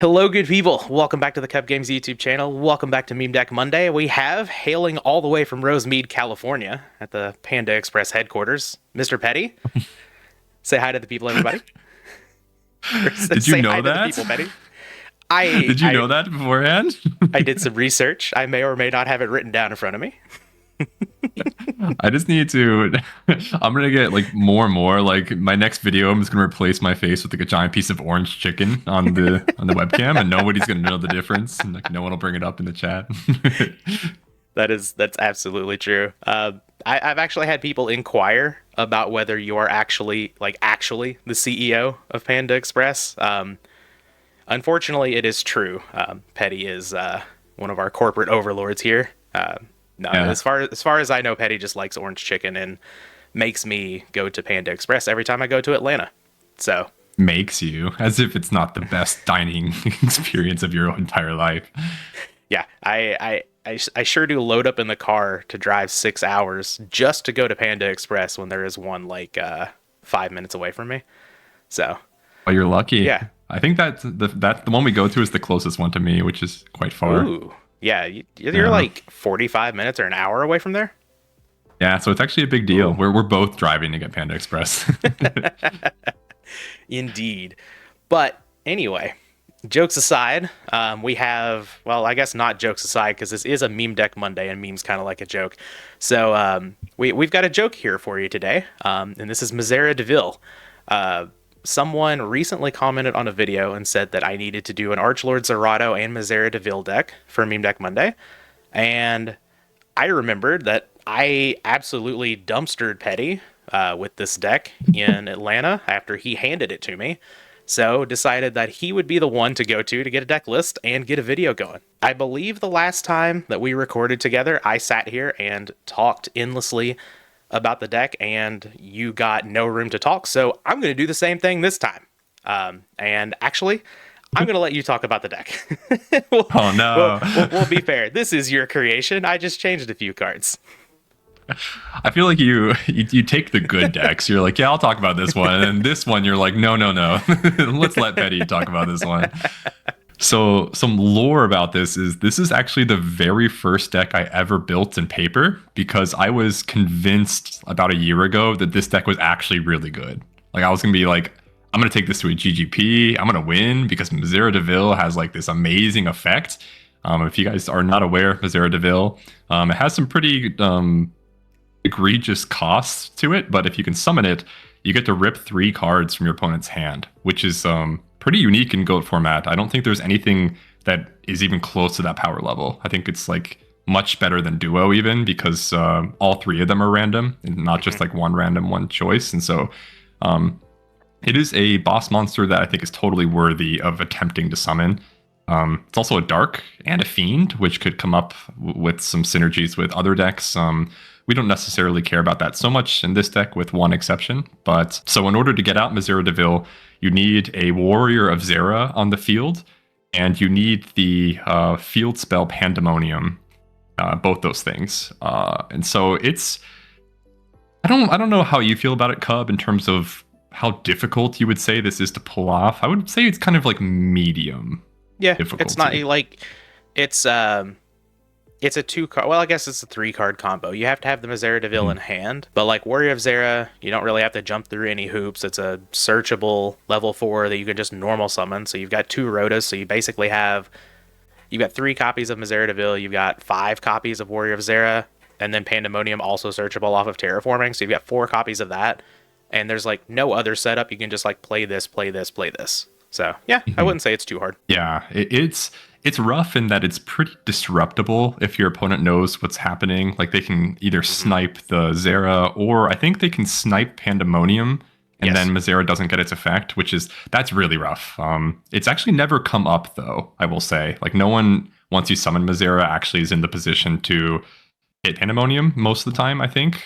Hello, good people. Welcome back to the Kuhb Games YouTube channel. Welcome back to Meme Deck Monday. We have, hailing all the way from Rosemead, California, at the Panda Express headquarters, Mr. Petty. Say hi to the people, everybody. Did you know that? People, Petty. Did you know that beforehand? I did some research. I may or may not have it written down in front of me. I just need to. I'm gonna get like more and more. Like my next video, I'm just gonna replace my face with like a giant piece of orange chicken on the webcam, and nobody's gonna know the difference, and like no one will bring it up in the chat. That's absolutely true. I've actually had people inquire about whether you are actually the CEO of Panda Express. Unfortunately, it is true. Petty is one of our corporate overlords here. No, yeah. As far as I know, Petty just likes orange chicken and makes me go to Panda Express every time I go to Atlanta. So makes you, as if it's not the best dining experience of your entire life. Yeah, I sure do load up in the car to drive 6 hours just to go to Panda Express when there is one like 5 minutes away from me. So, well, you're lucky. Yeah, I think that the one we go to is the closest one to me, which is quite far. Ooh. Yeah, you're like 45 minutes or an hour away from there. Yeah, so it's actually a big deal. We're both driving to get Panda Express. Indeed. But anyway, jokes aside, we have, well, I guess not jokes aside, because this is a Meme Deck Monday, and memes kind of like a joke. So we've got a joke here for you today, and this is Mazera Deville. Someone recently commented on a video and said that I needed to do an Archlord Zerato and Mazera Deville deck for Meme Deck Monday. And I remembered that I absolutely dumpstered Petty with this deck in Atlanta after he handed it to me. So decided that he would be the one to go to get a deck list and get a video going. I believe the last time that we recorded together, I sat here and talked endlessly about the deck, and you got no room to talk, so I'm going to do the same thing this time. And actually, I'm going to let you talk about the deck. Oh, no. We'll be fair. This is your creation. I just changed a few cards. I feel like you take the good decks. You're like, yeah, I'll talk about this one. And this one, you're like, no. Let's let Petty talk about this one. So some lore about this is actually the very first deck I ever built in paper, because I was convinced about a year ago that this deck was actually really good. Like I was going to be like, I'm going to take this to a GGP. I'm going to win because Mazera Deville has like this amazing effect. If you guys are not aware, Mazera Deville, it has some pretty egregious costs to it. But if you can summon it, you get to rip 3 cards from your opponent's hand, which is pretty unique in GOAT format. I don't think there's anything that is even close to that power level. I think it's like much better than Duo even, because all 3 of them are random and not just like one random one choice. And so it is a boss monster that I think is totally worthy of attempting to summon. It's also a Dark and a Fiend, which could come up with some synergies with other decks. We don't necessarily care about that so much in this deck, with one exception. But so in order to get out Mazera Deville, you need a Warrior of Zera on the field, and you need the field spell Pandemonium. Both those things. And so it's, I don't know how you feel about it, Kuhb, in terms of how difficult you would say this is to pull off. I would say it's kind of like medium. Yeah, difficulty. It's not like it's a 2-card. Well, I guess it's a 3-card combo. You have to have the Mazera Deville in hand, but like Warrior of Zera, you don't really have to jump through any hoops. It's a searchable level 4 that you can just normal summon. So you've got 2 Rotas. So you basically you've got 3 copies of Mazera Deville. You've got 5 copies of Warrior of Zera, and then Pandemonium also searchable off of Terraforming. So you've got 4 copies of that, and there's like no other setup. You can just like play this. So yeah, I wouldn't say it's too hard. Yeah, it's rough in that it's pretty disruptible if your opponent knows what's happening. Like they can either snipe the Zera, or I think they can snipe Pandemonium, and then Mazera doesn't get its effect, that's really rough. It's actually never come up though, I will say. Like no one, once you summon Mazera, actually is in the position to hit Pandemonium most of the time, I think,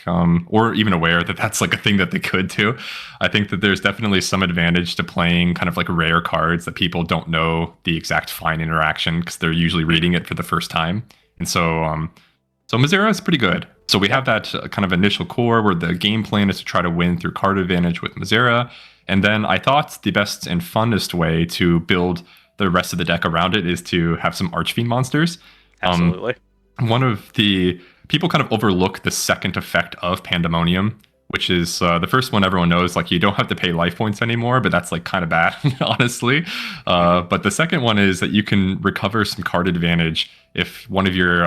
or even aware that that's like a thing that they could do. I think that there's definitely some advantage to playing kind of like rare cards that people don't know the exact fine interaction, because they're usually reading it for the first time. And so Mazera is pretty good. So we have that kind of initial core where the game plan is to try to win through card advantage with Mazera. And then I thought the best and funnest way to build the rest of the deck around it is to have some Archfiend monsters. Absolutely. One of the people kind of overlook the second effect of Pandemonium, which is the first one everyone knows, like you don't have to pay life points anymore, but that's like kind of bad, honestly. But the second one is that you can recover some card advantage if one of your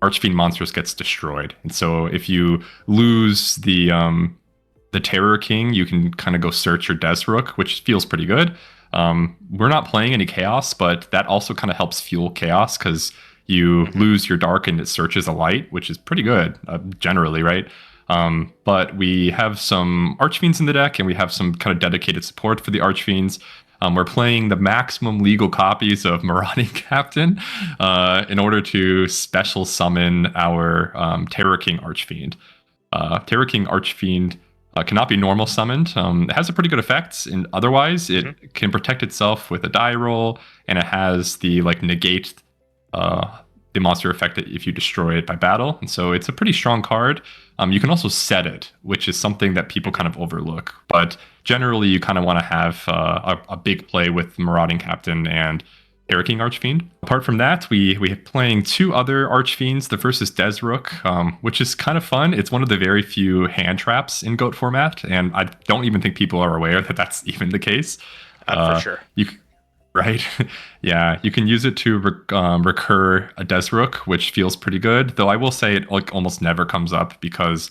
Archfiend monsters gets destroyed. And so if you lose the Terror King, you can kind of go search your Desrook, which feels pretty good. We're not playing any Chaos, but that also kind of helps fuel Chaos because you lose your Dark and it searches a Light, which is pretty good, generally, right? But we have some Archfiends in the deck, and we have some kind of dedicated support for the Archfiends. We're playing the maximum legal copies of Marauding Captain in order to special summon our Terror King Archfiend. Terror King Archfiend cannot be normal summoned. It has a pretty good effect, and otherwise it can protect itself with a die roll, and it has the like negate the monster effect if you destroy it by battle. And so it's a pretty strong card. You can also set it, which is something that people kind of overlook. But generally, you kind of want to have a big play with Marauding Captain and Terror King Archfiend. Apart from that, we are playing two other Archfiends. The first is Desrook, which is kind of fun. It's one of the very few hand traps in GOAT format, and I don't even think people are aware that that's even the case. For sure. Right? Yeah, you can use it to recur a Desrook, which feels pretty good. Though I will say it like almost never comes up because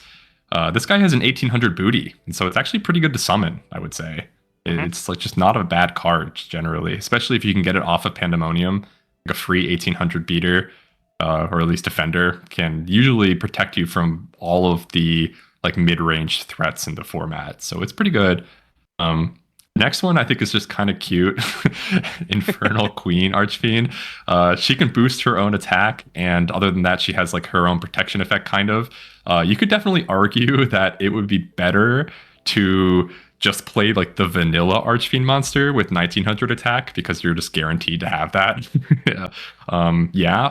this guy has an 1800 booty, and so it's actually pretty good to summon, I would say. It's like just not a bad card generally, especially if you can get it off of Pandemonium. Like a free 1800 beater, or at least defender, can usually protect you from all of the like mid-range threats in the format. So it's pretty good. Next one I think is just kind of cute. Infernal Queen Archfiend. She can boost her own attack, and other than that, she has like her own protection effect kind of. You could definitely argue that it would be better to just play like the vanilla Archfiend monster with 1900 attack because you're just guaranteed to have that.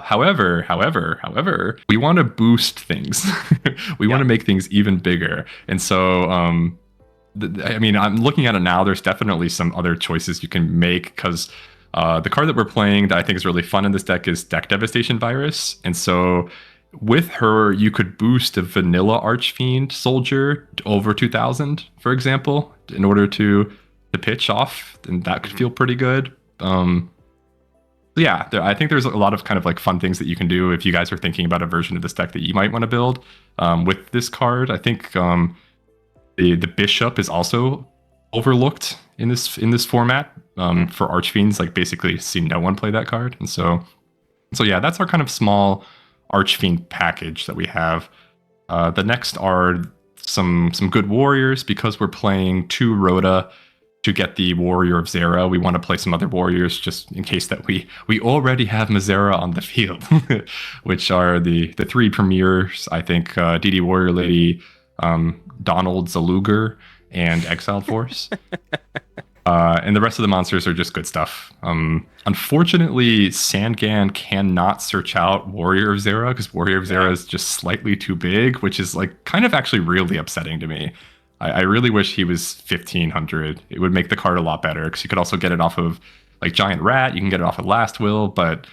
However, we want to boost things. We want to make things even bigger. And so I mean, I'm looking at it now. There's definitely some other choices you can make because the card that we're playing that I think is really fun in this deck is Deck Devastation Virus. And so with her, you could boost a vanilla Archfiend soldier to over 2000, for example, in order to pitch off, and that could feel pretty good. Yeah, I think there's a lot of kind of like fun things that you can do if you guys are thinking about a version of this deck that you might want to build. With this card, I think the Bishop is also overlooked in this format for Archfiends. Like basically, see no one play that card, and so yeah, that's our kind of small Archfiend package that we have. The next are some good warriors because we're playing 2 Rhoda to get the Warrior of Zera. We want to play some other warriors just in case that we already have Mazera on the field, which are the 3 premiers, I think, DD Warrior Lady, Donald Zaluger, and Exiled Force. And the rest of the monsters are just good stuff. Unfortunately, Sandgan cannot search out Warrior of Zera because Warrior of Zera is just slightly too big, which is like kind of actually really upsetting to me. I really wish he was 1500. It would make the card a lot better because you could also get it off of like Giant Rat. You can get it off of Last Will, but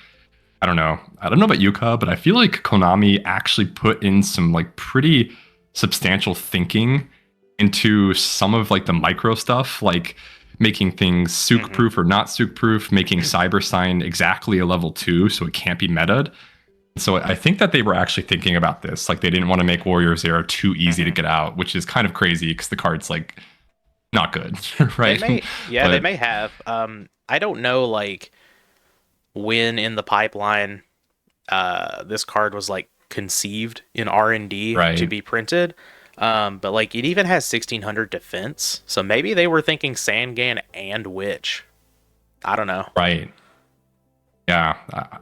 I don't know. I don't know about you, Kuhb, but I feel like Konami actually put in some like pretty substantial thinking into some of like the micro stuff, like making things souk-proof or not souk-proof, making Cyber Sign exactly a level 2 so it can't be meta'd. So I think that they were actually thinking about this. Like they didn't want to make Warrior Zero too easy to get out, which is kind of crazy because the card's like not good, right? They may have. I don't know like when in the pipeline this card was like conceived in R&D to be printed. But like it even has 1600 defense, so maybe they were thinking Sandgan and Witch. I don't know. Right. Yeah,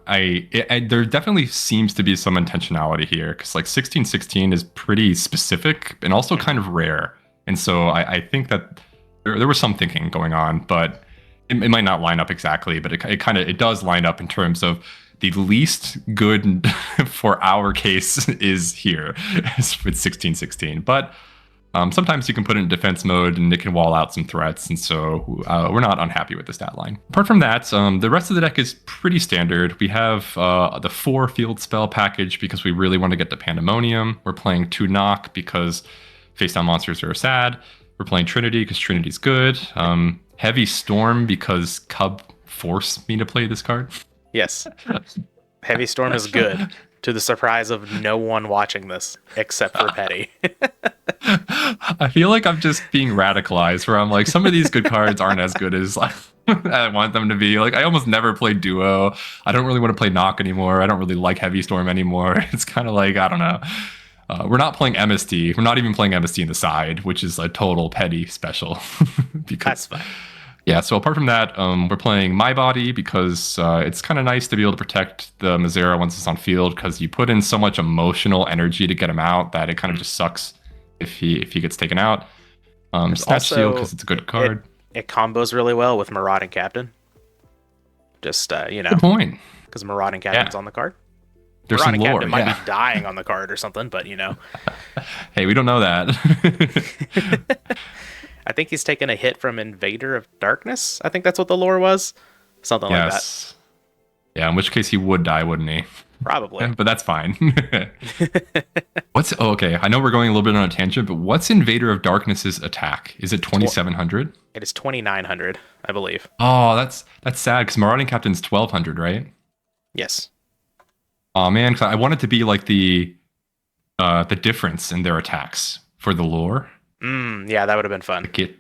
there definitely seems to be some intentionality here because like 1616 is pretty specific and also kind of rare, and so I think that there was some thinking going on, but it might not line up exactly, but it does line up in terms of the least good for our case is here with 1616. But Sometimes you can put it in defense mode and it can wall out some threats, and so we're not unhappy with the stat line. Apart from that, the rest of the deck is pretty standard. We have the 4 field spell package because we really want to get to Pandemonium. We're playing 2 knock because face down monsters are sad. We're playing Trinity because Trinity's good. Heavy Storm because Kuhb forced me to play this card. Yes. Heavy Storm is good, to the surprise of no one watching this, except for Petty. I feel like I'm just being radicalized, where I'm like, some of these good cards aren't as good as like I want them to be. Like, I almost never play Duo. I don't really want to play Knock anymore. I don't really like Heavy Storm anymore. It's kind of like, I don't know. We're not playing MST. We're not even playing MST in the side, which is a total Petty special. That's fine. Yeah, so apart from that, we're playing My Body because it's kind of nice to be able to protect the Mazera once it's on field, because you put in so much emotional energy to get him out that it kind of just sucks if he gets taken out. Snatch Steal because it's a good card. It combos really well with Marauding Captain. Just, Good point. Because Marauding Captain's on the card. There's Marauding some lore, Captain might be dying on the card or something, but Hey, we don't know that. I think he's taken a hit from Invader of Darkness. I think that's what the lore was. Something like that. Yeah, in which case he would die, wouldn't he? Probably. But that's fine. Okay, I know we're going a little bit on a tangent, but what's Invader of Darkness's attack? Is it 2,700? It is 2,900, I believe. Oh, that's sad, because Marauding Captain's 1,200, right? Yes. Oh man, because I want it to be like the difference in their attacks for the lore. Yeah, that would have been fun. It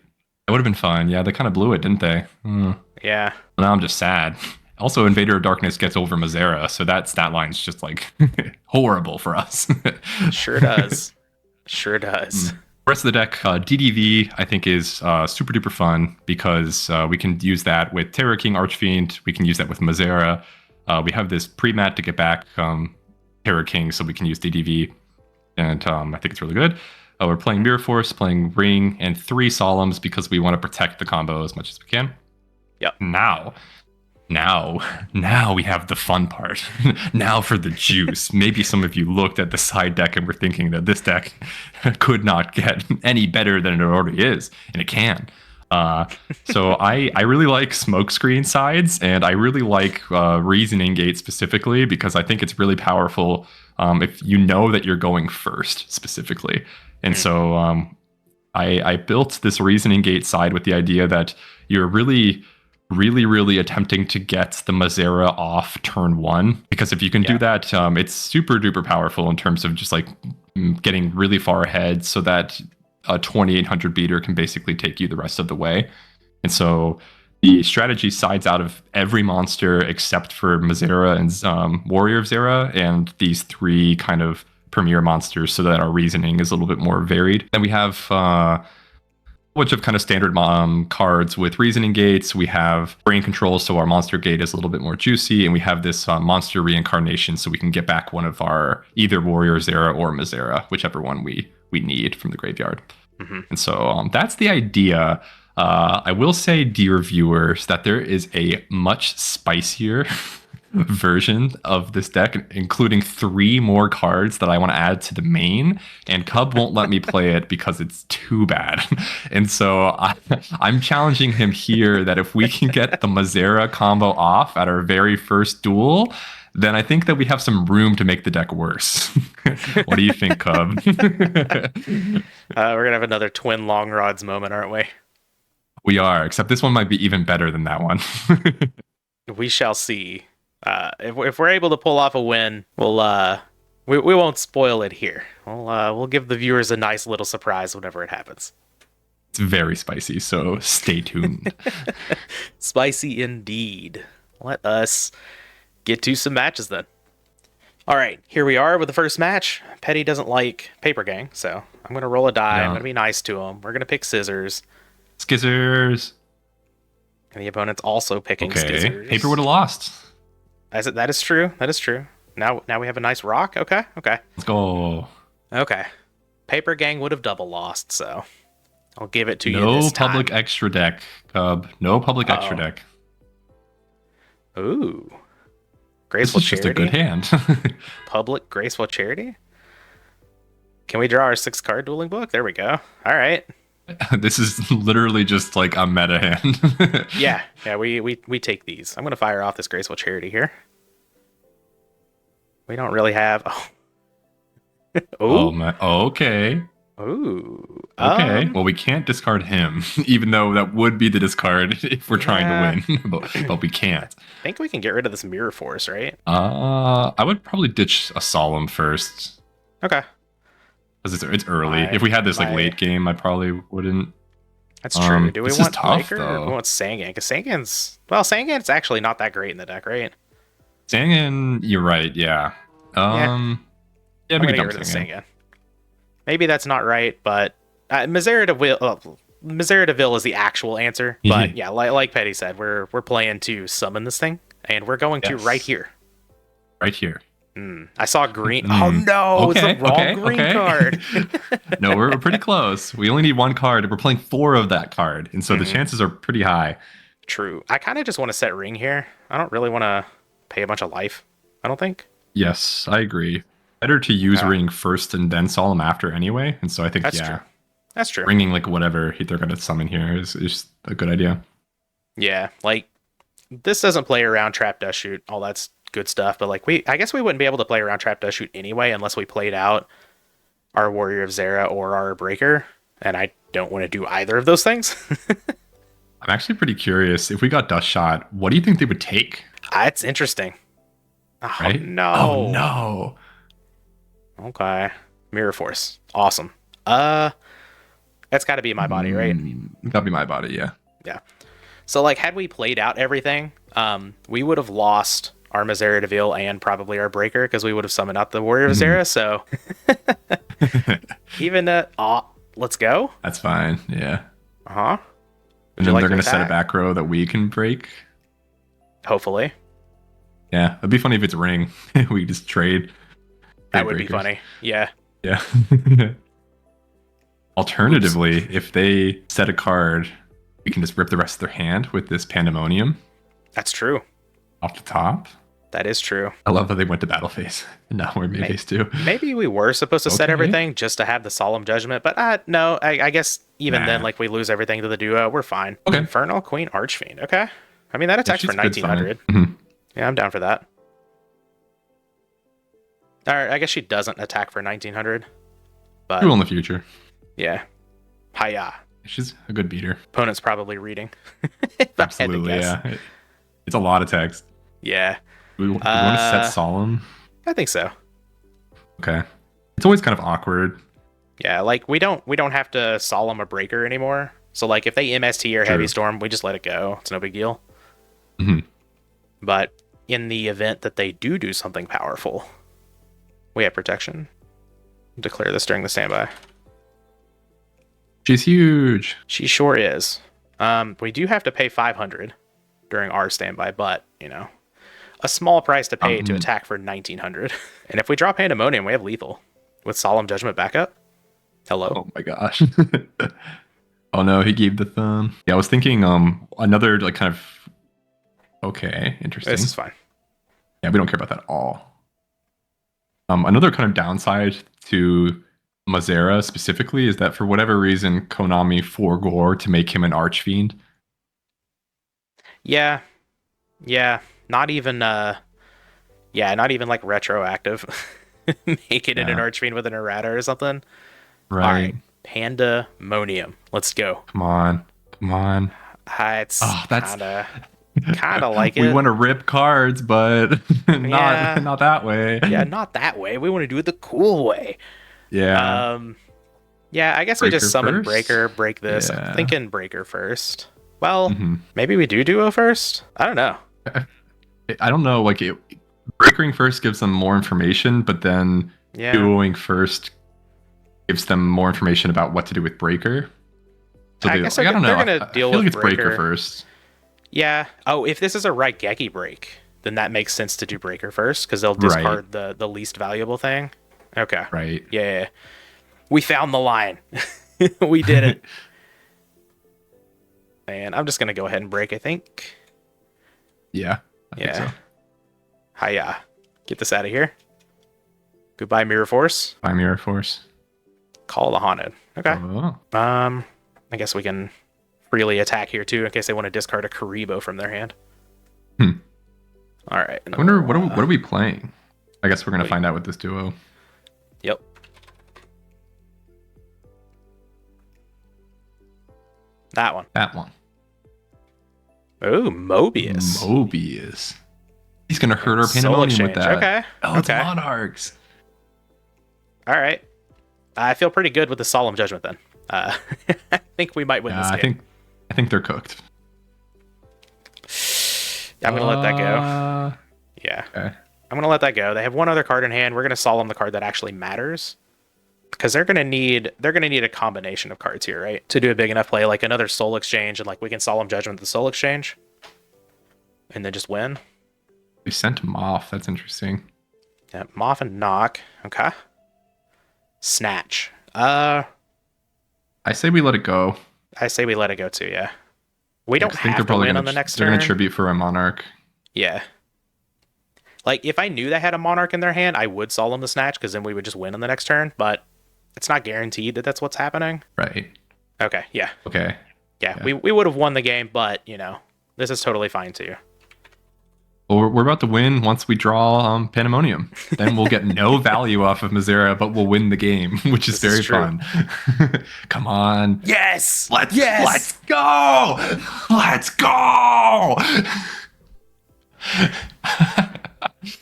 would have been fun. Yeah, they kind of blew it, didn't they? Yeah. Now I'm just sad. Also, Invader of Darkness gets over Mazera, so that stat line's just like horrible for us. Sure does. Sure does. Rest of the deck, DDV, I think is super duper fun because we can use that with Terror King, Archfiend. We can use that with Mazera. We have this pre-mat to get back Terror King, so we can use DDV, and I think it's really good. We're playing Mirror Force, playing Ring, and 3 Solemns because we want to protect the combo as much as we can. Yep. Now we have the fun part. Now for the juice. Maybe some of you looked at the side deck and were thinking that this deck could not get any better than it already is, and it can. So I really like Smokescreen sides, and I really like Reasoning Gate specifically because I think it's really powerful if you know that you're going first specifically. And so I built this Reasoning Gate side with the idea that you're really attempting to get the Mazera off turn 1, because if you can do that, it's super duper powerful in terms of just like getting really far ahead so that a 2,800 beater can basically take you the rest of the way. And so the strategy sides out of every monster except for Mazera and Warrior of Zera and these 3 kind of premier monsters, so that our reasoning is a little bit more varied. Then we have a bunch of kind of standard cards with reasoning gates. We have brain control, so our monster gate is a little bit more juicy, and we have this monster reincarnation, so we can get back one of our either Warrior Zera or Mazera, whichever one we need from the graveyard. And so that's the idea. I will say, dear viewers, that there is a much spicier version of this deck, including 3 more cards that I want to add to the main, and Kuhb won't let me play it because it's too bad. And so I'm challenging him here that if we can get the Mazera combo off at our very first duel, then I think that we have some room to make the deck worse. What do you think, Kuhb? We're gonna have another twin long rods moment, aren't we? We are, except this one might be even better than that one. We shall see. If we're able to pull off a win, we'll we won't spoil it here. We'll give the viewers a nice little surprise whenever it happens. It's very spicy, so stay tuned. Spicy indeed. Let us get to some matches then. All right, here we are with the first match. Petty doesn't like Paper Gang, so I'm going to roll a die. I'm going to be nice to him. We're going to pick Scissors. Skizzers. And the opponent's also picking Skizzers. Paper would have lost. That is true. That is true. Now we have a nice rock. Okay. Let's go. Okay. Paper Gang would have double lost, so I'll give it to you No this time. public extra deck, Kuhb. No public extra deck. Ooh. Graceful This is Charity. just a good hand. Public Graceful Charity? Can we draw our 6-card dueling book? There we go. All right. This is literally just like a meta hand. Yeah, we take these. I'm gonna fire off this Graceful Charity here. We don't really have. Oh, Oh oh, my. Okay. ooh. Okay. Well, we can't discard him, even though that would be the discard if we're trying to win. but we can't. I think we can get rid of this Mirror Force, right? I would probably ditch a Solemn first Okay. because it's early. If we had this like late game, I probably wouldn't. That's true. Do we this want is tough, Breaker or do though. we want Sangan? Because Sangan's actually not that great in the deck, right? Sangan, you're right. Yeah. Yeah, I'm we gonna could get dump rid of the Sangan. Sangan. Maybe that's not right, but Mazera Deville is the actual answer. But yeah, like Petty said, we're playing to summon this thing, and we're going to right here. Right here. I saw green. Oh no, it's the wrong green card. No, we're pretty close. We only need one card, and we're playing 4 of that card, and so the chances are pretty high. True. I kind of just want to set ring here. I don't really want to pay a bunch of life. I don't think. Yes, I agree. Better to use ring first and then Solemn after anyway, and so I think True. That's true. Ringing like whatever they're going to summon here is a good idea. Yeah, like this doesn't play around Trap Dust Shoot, all that's good stuff, but like I guess we wouldn't be able to play around Trap Dust Shoot anyway unless we played out our Warrior of Zera or our Breaker, and I don't want to do either of those things. I'm actually pretty curious if we got Dust Shot, what do you think they would take? It's interesting. Oh right? no. Oh no. Okay. Mirror Force. Awesome. That's got to be my body, right? That'd be my body, yeah. Yeah. So like had we played out everything, we would have lost our Mazera Deville and probably our Breaker because we would have summoned out the Warrior of Zera, so even let's go. That's fine, yeah. Uh-huh. And then they're going to set a back row that we can break. Hopefully. Yeah, it'd be funny if it's ring. We just trade. That would be funny. Yeah. Yeah. Alternatively, if they set a card, we can just rip the rest of their hand with this Pandemonium. That's true. Off the top. That is true. I love that they went to battle phase. And now we're mid phase too. Maybe we were supposed to set everything just to have the Solemn Judgment, but no, I guess even then, like we lose everything to the duo, we're fine. Okay. Infernal Queen Archfiend. Okay. I mean, that attacks for 1900. Yeah, I'm down for that. All right, I guess she doesn't attack for 1900. But we will in the future. Yeah. Hiya. She's a good beater. Opponent's probably reading. Absolutely, yeah. It's a lot of text. Yeah. We want to set Solemn? I think so. Okay. It's always kind of awkward. Yeah, like we don't have to Solemn a Breaker anymore. So like if they MST or Heavy Storm, we just let it go. It's no big deal. But in the event that they do something powerful, we have protection. Declare this during the standby. She's huge. She sure is. We do have to pay 500 during our standby, but you know, a small price to pay to attack for 1900. And if we draw Pandemonium, we have lethal with Solemn Judgment backup. Hello. Oh my gosh. Oh no, he gave the thumb. Yeah, I was thinking another like kind of okay, interesting. This is fine. Yeah, we don't care about that at all. Another kind of downside to Mazera specifically is that for whatever reason, Konami forgore to make him an Archfiend. Yeah. Not even not even like retroactive. Make it in an Archfiend with an errata or something. Right. All right. Pandemonium. Let's go. Come on. It's that's kind of like it. We want to rip cards, but not that way. Yeah, not that way. We want to do it the cool way. Yeah. Yeah, I guess Breaker we just summon first? Breaker, break this. Yeah. I'm thinking Breaker first. Well, maybe we do duo first? I don't know. I don't know. Like, breakering first gives them more information, but then duoing first gives them more information about what to do with Breaker. So I guess they're going to deal with it's Breaker first. Yeah. Oh, if this is a Raigeki break, then that makes sense to do Breaker first because they'll discard the least valuable thing. Okay. Right. Yeah. We found the line. We did it. And I'm just going to go ahead and break, I think. Yeah. I think so. Hiya. Get this out of here. Goodbye, Mirror Force. Bye, Mirror Force. Call of the Haunted. Okay. Oh. I guess we can freely attack here too in case they want to discard a Kuhb from their hand. All right. I wonder what are we playing? I guess we're gonna find out with this duo. Yep. That one. That one. Oh, Mobius. Mobius. He's gonna hurt our Soul Pandemonium with Exchange. that. Okay. Oh, it's Okay. Monarchs. All right. I feel pretty good with the Solemn Judgment then. I think we might win this game. I think they're cooked. I'm gonna let that go. Yeah. Okay. I'm gonna let that go. They have one other card in hand. We're gonna Solemn the card that actually matters. Because they're gonna need a combination of cards here, right? To do a big enough play, like another Soul Exchange, and like we can Solemn Judgment the Soul Exchange. And then just win. We sent him off. That's interesting. Yeah, Moth and Knock. Okay. Snatch. I say we let it go. I say we let it go too, yeah. We don't I think have to win on the next They're turn. gonna tribute for a Monarch. Yeah. Like, if I knew they had a Monarch in their hand, I would Solemn the Snatch, because then we would just win on the next turn, but it's not guaranteed that that's what's happening. Right. Okay, yeah. Okay. Yeah, we would have won the game, but, you know, this is totally fine too. Well, we're about to win once we draw Pandemonium. Then we'll get no value off of Mazera, but we'll win the game, which is very fun. Come on. Yes! Let's go! Let's go!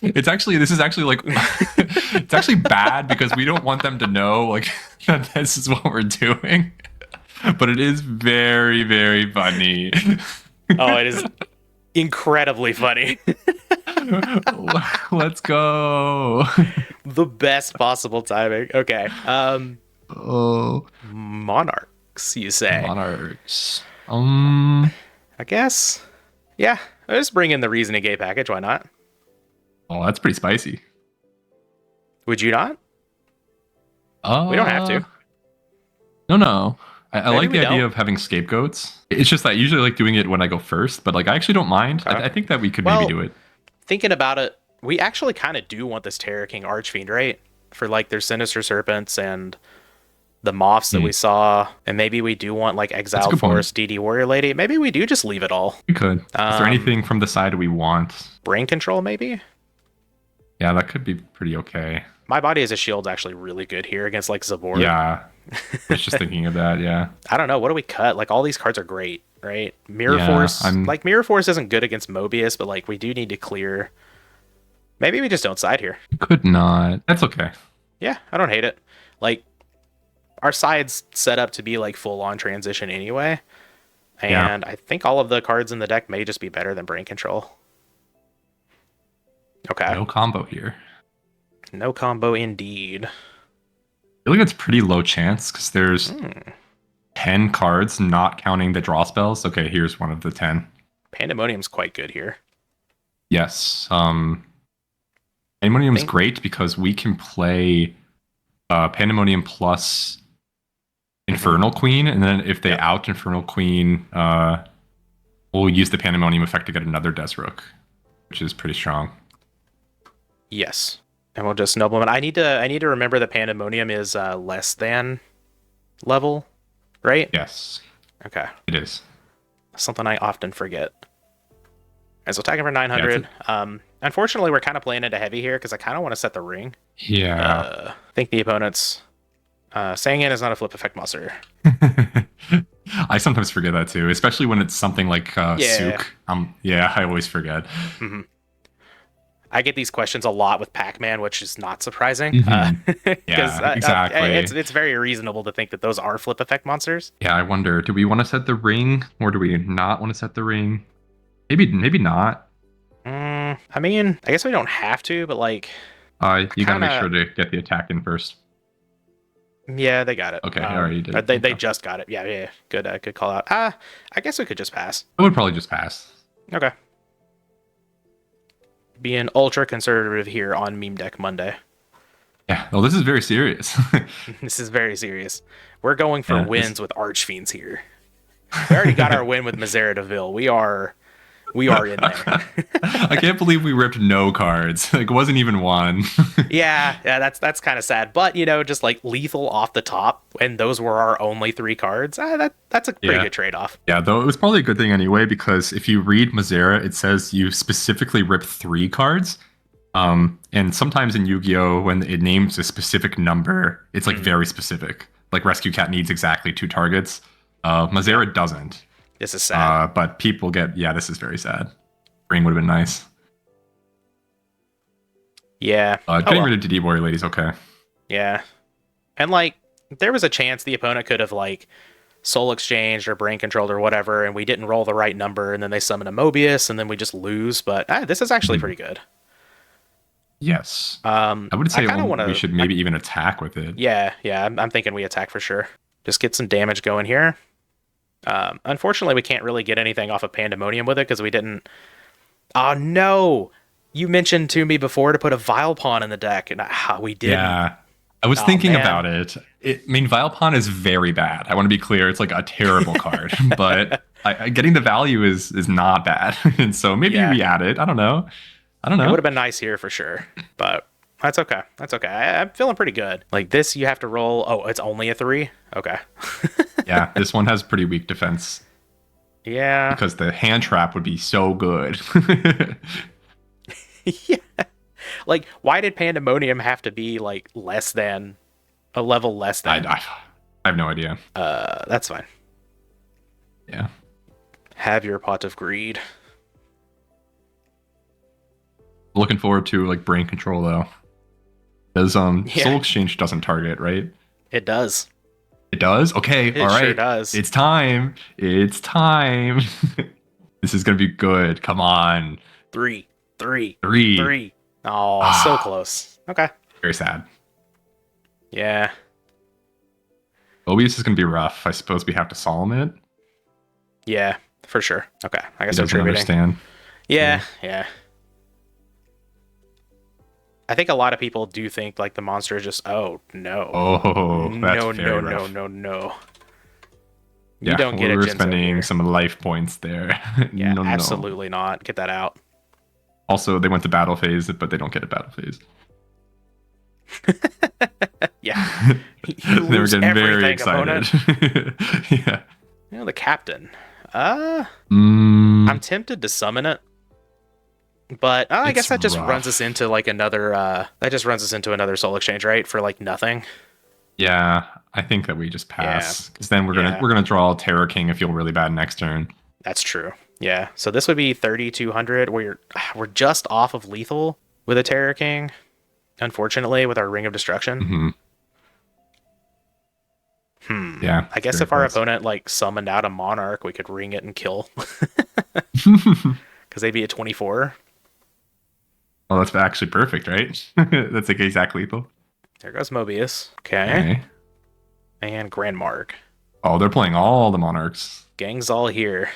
This is actually like, it's actually bad because we don't want them to know like that this is what we're doing. But it is very, very funny. Oh, it is incredibly funny. Let's go. The best possible timing. Okay. Oh, Monarchs, you say? Monarchs. I guess. Yeah. I'll just bring in the Reasoning Gate package. Why not? Oh, that's pretty spicy. Would you not? We don't have to. No. I like the idea don't. of having scapegoats. It's just that I usually like doing it when I go first, but like I actually don't mind. I think that we could maybe do it. Thinking about it, we actually kind of do want this Terror King Archfiend, right? For like their Sinister Serpents and the Moths that we saw, and maybe we do want like Exiled Forest, DD Warrior Lady. Maybe we do just leave it all. We could. Is there anything from the side we want? Brain Control, maybe? Yeah, that could be pretty okay. My Body as a Shield's actually really good here against like Zabor. Yeah. I was just thinking of that, yeah. I don't know. What do we cut? Like all these cards are great, right? Mirror Force. Like Mirror Force isn't good against Mobius, but like we do need to clear. Maybe we just don't side here. Could not. That's okay. Yeah, I don't hate it. Like our side's set up to be like full on transition anyway. And I think all of the cards in the deck may just be better than Brain Control. Okay. No combo here. No combo indeed. I feel like it's pretty low chance because there's 10 cards, not counting the draw spells. Okay, here's one of the 10. Pandemonium's quite good here. Yes. Pandemonium's great because we can play Pandemonium plus Infernal Queen, and then if they out Infernal Queen, we'll use the Pandemonium effect to get another Desrook, which is pretty strong. Yes. And we'll just Nobleman. I need to remember that Pandemonium is less than level, right? Yes. Okay. It is. Something I often forget. And so attacking for 900. Unfortunately, we're kind of playing into heavy here because I kind of want to set the ring. Yeah. I think the opponent's Sangin is not a flip effect monster. I sometimes forget that too, especially when it's something like Sook. I always forget. Mm-hmm. I get these questions a lot with Pac-Man, which is not surprising. Yeah, exactly. It's very reasonable to think that those are flip effect monsters. Yeah, I wonder, do we want to set the ring or do we not want to set the ring? Maybe not. I mean, I guess we don't have to, but like... you gotta make sure to get the attack in first. Yeah, they got it. Okay, alright, you did. They just got it. Yeah. Good call out. I guess we could just pass. I would probably just pass. Okay. Being ultra conservative here on Meme Deck Monday. Yeah, well, this is very serious. This is very serious. We're going for wins with Archfiends here. We already got our win with Mazera Deville. We are We are in there. I can't believe we ripped no cards. Like, it wasn't even one. Yeah, that's kind of sad. But just like lethal off the top, and those were our only 3 cards. That's a pretty good trade-off. Yeah, though it was probably a good thing anyway, because if you read Mazera, it says you specifically rip 3 cards. And sometimes in Yu-Gi-Oh, when it names a specific number, it's like very specific. Like Rescue Cat needs exactly 2 targets. Mazera doesn't. This is sad. But people get, this is very sad. Ring would have been nice. Yeah. Getting rid of DD Warrior Lady's okay. Yeah. And like, there was a chance the opponent could have like soul exchanged or brain controlled or whatever, and we didn't roll the right number, and then they summon a Mobius, and then we just lose. But this is actually pretty good. Yes. I would say we should maybe even attack with it. Yeah. I'm thinking we attack for sure. Just get some damage going here. Unfortunately, we can't really get anything off of Pandemonium with it because we didn't. Oh no! You mentioned to me before to put a Vile Pawn in the deck, and we didn't. Yeah, I was thinking about it. I mean, Vile Pawn is very bad. I want to be clear; it's like a terrible card. But getting the value is not bad, and so maybe we add it. I don't know. It would have been nice here for sure, but that's okay. I'm feeling pretty good. Like this, you have to roll. Oh, it's only a 3. Okay. Yeah, this one has pretty weak defense. Yeah. Because the hand trap would be so good. Yeah. Like, why did Pandemonium have to be like less than a level less than? I have no idea. That's fine. Yeah. Have your pot of greed. Looking forward to like brain control though. Because Soul Exchange doesn't target, right? It does. It does? Okay, all right. It sure does. It's time. It's time. This is gonna be good. Come on. 3. Three. Oh, so close. Okay. Very sad. Yeah. Mobius is gonna be rough. I suppose we have to solemn it. Yeah, for sure. Okay. I guess he doesn't understand. Yeah. I think a lot of people do think like the monster is just no. Oh, that's rough. No. You don't get it. We're spending some life points there. Yeah, absolutely not. Get that out. Also, they went to battle phase, but they don't get a battle phase. Yeah. They were getting very excited. Yeah. The captain. I'm tempted to summon it. But I guess that just runs us into like another soul exchange, right? For like nothing. Yeah, I think that we just pass. Because then we're gonna draw Terror King and feel really bad next turn. That's true. Yeah. So this would be 3,200. We're just off of lethal with a Terror King, unfortunately, with our Ring of Destruction. Yeah. I guess if our opponent like summoned out a Monarch, we could ring it and kill. Because they'd be at 24. Oh, that's actually perfect, right? That's like exact lethal. There goes Mobius. Okay. And Grand Mark. Oh, they're playing all the Monarchs. Gang's all here.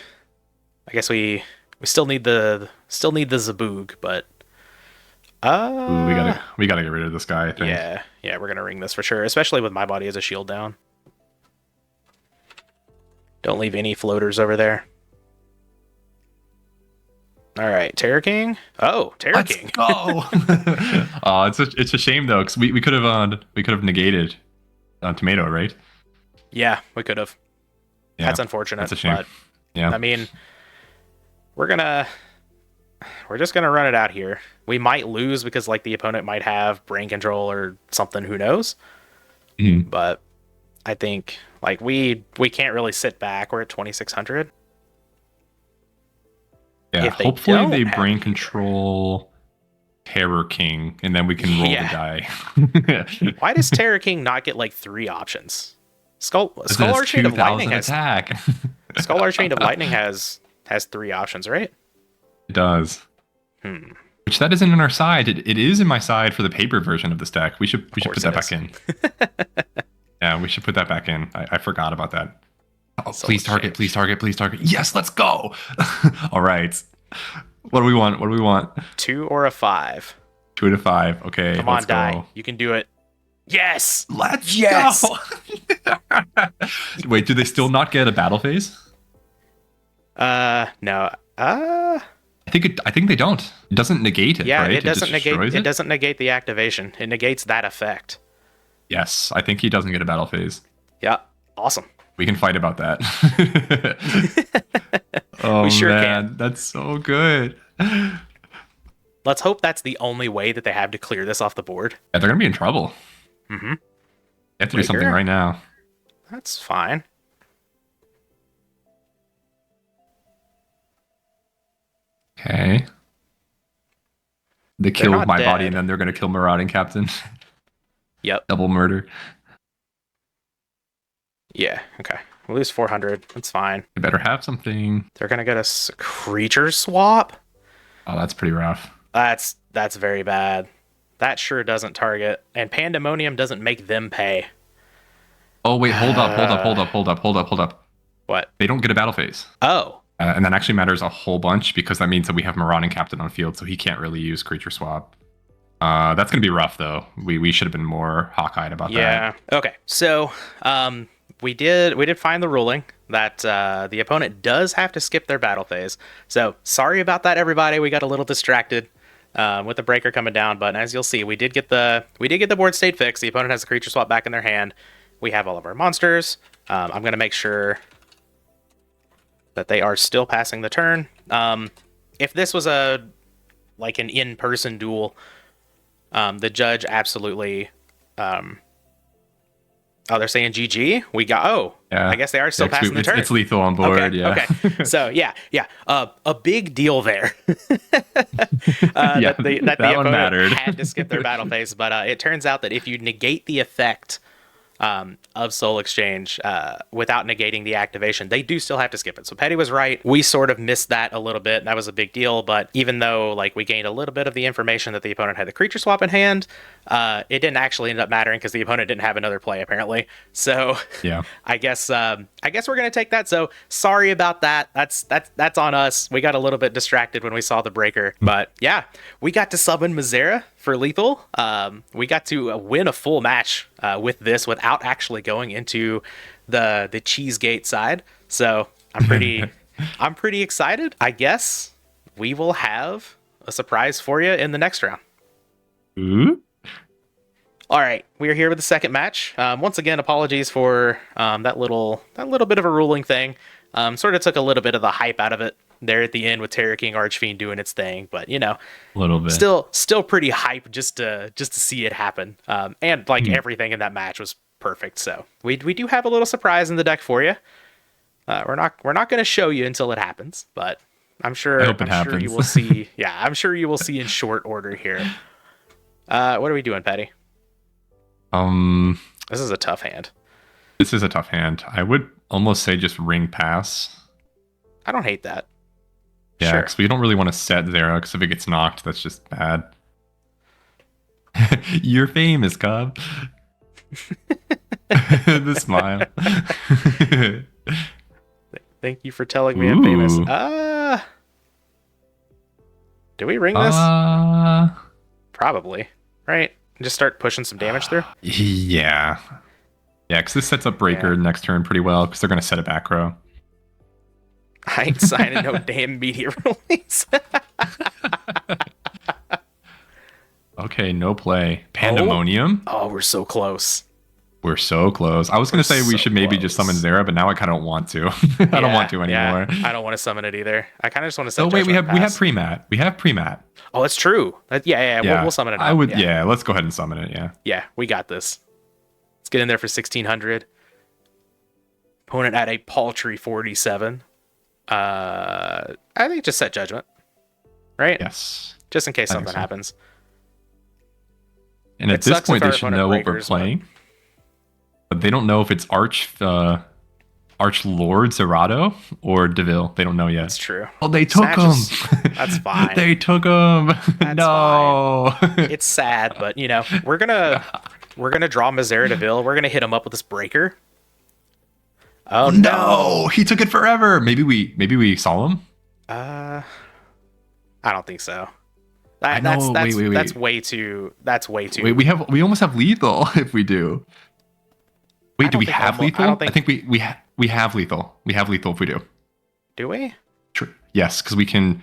I guess we still need the Zaboog, but ooh, we gotta get rid of this guy, I think. Yeah, we're gonna ring this for sure, especially with my body as a shield down. Don't leave any floaters over there. All right, Terror King. Oh, Terror King. Oh, it's a shame though, because we could have negated Tomato, right? Yeah, we could have. Yeah, that's unfortunate. That's a shame. But, yeah, I mean, we're just gonna run it out here. We might lose because like the opponent might have brain control or something. Who knows? But I think like we can't really sit back. We're at 2,600. Yeah, hopefully they brain control Terror King, and then we can roll the die. Why does Terror King not get like 3 options? Skull Archfiend of Lightning has attack. Skull Archfiend of Lightning has 3 options, right? It does. Which that isn't in our side. It is in my side for the paper version of this deck. We should put that back in. Yeah, we should put that back in. I forgot about that. Oh, please target. Yes, let's go. All right. What do we want? 2 or a 5. 2 out of 5. Okay. Come on, die. You can do it. Yes. Let's go. Wait, do they still not get a battle phase? No. I think they don't. It doesn't negate it, Yeah, right? it doesn't just negate. destroys It doesn't negate the activation. It negates that effect. Yes, I think he doesn't get a battle phase. Yeah, awesome. We can fight about that. Oh We sure man, can. that's so good. Yeah, Let's hope that's the only way that they have to clear this off the board. they're gonna be in trouble. Mm-hmm. They have to do something Breaker? right now. That's fine. Okay. They They're kill not my body dead. and then they're gonna kill Marauding Captain. Yep. Double murder. Yeah. Okay. We'll lose 400. That's fine. They better have something. They're gonna get us a creature swap. Oh, that's pretty rough. That's very bad. That sure doesn't target, and Pandemonium doesn't make them pay. Oh wait, hold up. What? They don't get a battle phase. Oh. And that actually matters a whole bunch because that means that we have Marauding Captain on field, so he can't really use creature swap. That's gonna be rough though. We should have been more hawk-eyed about that. Yeah. Okay. So, we did find the ruling that the opponent does have to skip their battle phase. So sorry about that, everybody. We got a little distracted with the breaker coming down, but as you'll see, we did get the board state fixed. The opponent has the creature swap back in their hand. We have all of our monsters. I'm gonna make sure that they are still passing the turn. If this was an in-person duel, the judge absolutely. Oh, they're saying GG. We got. Oh, Yeah. I guess they are still passing the turn. It's lethal on board. Okay, Yeah. okay. So yeah. A big deal there. Yeah, that the that one opponent mattered. had to skip their battle phase, but it turns out that if you negate the effect of Soul Exchange without negating the activation, they do still have to skip it. So Petty was right. We sort of missed that a little bit. That was a big deal. But even though we gained a little bit of the information that the opponent had the creature swap in hand, it didn't actually end up mattering because the opponent didn't have another play apparently. So Yeah. I guess we're gonna take that. So sorry about that. That's on us. We got a little bit distracted when we saw the breaker. But yeah, we got to summon Mazera for lethal. We got to win a full match with this without actually going into the Cheesegate side. So I'm pretty excited. I guess we will have a surprise for you in the next round. Ooh. All right, we are here with the second match. Once again, apologies for that little bit of a ruling thing. Sort of took a little bit of the hype out of it there at the end with Terror King Archfiend doing its thing, but A little bit. still pretty hype just to see it happen. And everything in that match was perfect. So we do have a little surprise in the deck for you. We're not going to show you until it happens, but I'm sure happens. you will see. Yeah, I'm sure you will see in short order here. What are we doing, Patty? This is a tough hand. This is a tough hand. I would almost say just ring pass. I don't hate that. Yeah, Sure. because we don't really want to set Zera, because if it gets knocked, that's just bad. You're famous, Kuhb. The smile. Thank you for telling me I'm famous. Ooh. Do we ring this? Probably. Right? Just start pushing some damage through? Yeah. Yeah, because this sets up Breaker next turn pretty well, because they're going to set a back row. I ain't signing no damn media release. Okay, no play. Pandemonium. Oh, we're so close. We're so close. I was going to say we should maybe just summon Zera, but now I kind of don't want to. I don't want to anymore. Yeah, I don't want to summon it either. I kind of just want to set Oh wait, we have Judgment Pass. pre-mat. We have pre-mat. Oh, that's true. Yeah. We'll summon it now. I would. Yeah, let's go ahead and summon it. Yeah. Yeah, we got this. Let's get in there for 1600. Opponent at a paltry 47. I think just set Judgment. Right? Yes. Just in case I think something so. happens. And It at this sucks point, if they our should opponent know what we're breakers, but- playing. But they don't know if it's Arch Lord Zerato or Deville. They don't know yet. That's true. Oh, they took him. Snatches- That's fine. They took him. That's No. It's sad, but we're gonna draw Mazera Deville. We're gonna hit him up with this breaker. Oh No, he took it forever. Maybe we saw him. I don't think so. I know. Wait. That's way too. Wait, we almost have lethal if we do. Wait, do we have lethal? I think we have lethal. We have lethal if we do. Do we? Yes, because we can.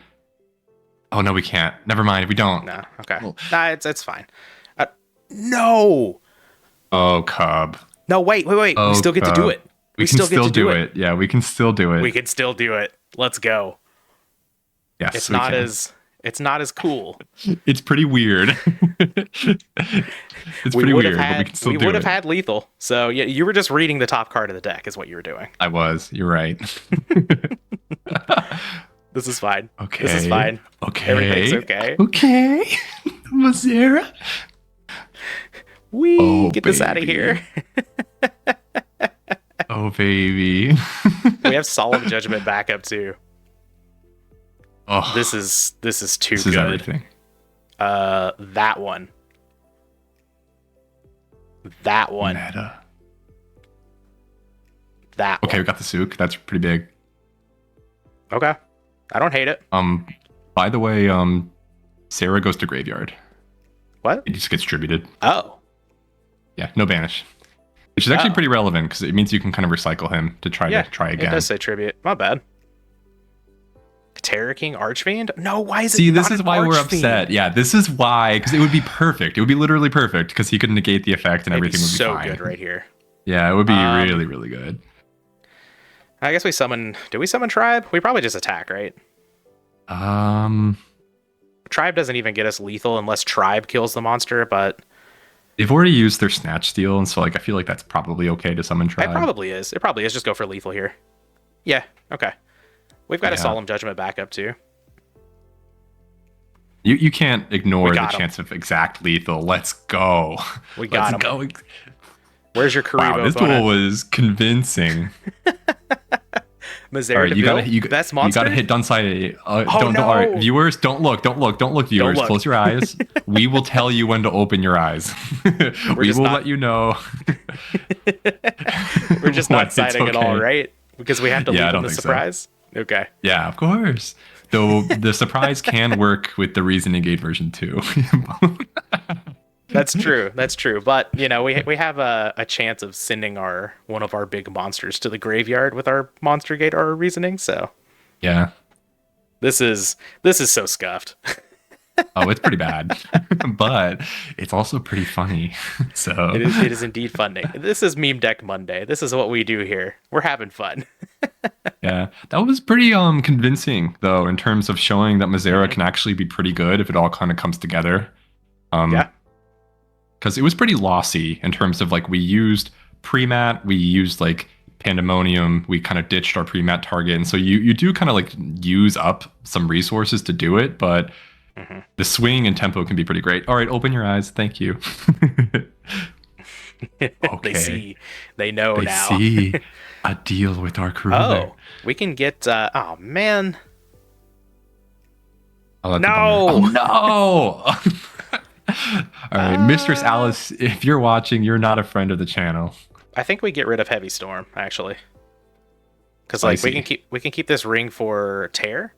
Oh no, we can't. Never mind. If we don't. No. Okay. Well- Nah, it's fine. No. Oh, Kuhb. No, wait. We Oh, still get to do Kuhb. it. We can still do it. Yeah, we can still do it. We can still do it. Let's go. Yes, It's we not can. as cool. It's pretty weird. It's pretty weird, but we can still do it. We would have had lethal. So yeah, you were just reading the top card of the deck is what you were doing. I was. You're right. This is fine. Okay. This is fine. Okay. Everything's okay. Okay. Mazera. Get this out of baby. here. Oh, baby. We have Solemn Judgment backup too. Oh, This is too this good. is everything. That one. That one. Meta. That Okay, one. we got the Sook. That's pretty big. Okay. I don't hate it. By the way, Sarah goes to graveyard. What? It just gets distributed. Oh. Yeah, no banish. Which is actually Oh. pretty relevant because it means you can kind of recycle him to try It again. does say tribute. Not bad. Terror King Archfiend? No, why is it See, not this is an why we're Archfiend? upset. Yeah, this is why, because it would be perfect. It would be literally perfect because he could negate the effect and It'd be everything would be so fine. good right here. Yeah, it would be really, really good. I guess we summon. Do we summon Tribe? We probably just attack, right? Tribe doesn't even get us lethal unless Tribe kills the monster, but They've already used their Snatch Steal, and so like I feel like that's probably okay to summon Tribe. it probably is. It probably is. Just go for lethal here. Yeah. Okay. We've got a Yeah. Solemn Judgment backup too. You can't ignore We the got him. chance of exact lethal. Let's go. We got Let's him. go. Where's your Kuhb Wow, this opponent? duel was convincing. Mazera All right, Deville? Best monster? You gotta hit Dunside. Don't. no. All right, viewers, don't look, viewers. look. Close your eyes. We will tell you when to open your eyes. We just will not- let you know. We're just when not it's siding at all, okay. right? Because we have to Yeah, I leave don't them the think so. surprise? Okay. Yeah, of course. Though the surprise can work with the Reasoning Gate version too. That's true. That's true. But, you know, we have a chance of sending one of our big monsters to the graveyard with our Monster Gate or our Reasoning, so Yeah. this is so scuffed. Oh, it's pretty bad, but it's also pretty funny. So It is indeed funny. This is Meme Deck Monday. This is what we do here. We're having fun. yeah, that was pretty convincing though in terms of showing that Mazera can actually be pretty good if it all kind of comes together. Yeah. Because it was pretty lossy in terms of like we used pre-mat, we used like Pandemonium, we kind of ditched our pre-mat target, and so you do kind of like use up some resources to do it, but the swing and tempo can be pretty great. All right, open your eyes. Thank you. They see. They know They now. see a deal with our crew. Oh, we can get. Oh man. Oh, No! no. All right, Mistress Alice, if you're watching, you're not a friend of the channel. I think we get rid of Heavy Storm actually, because like we can keep this ring for tear.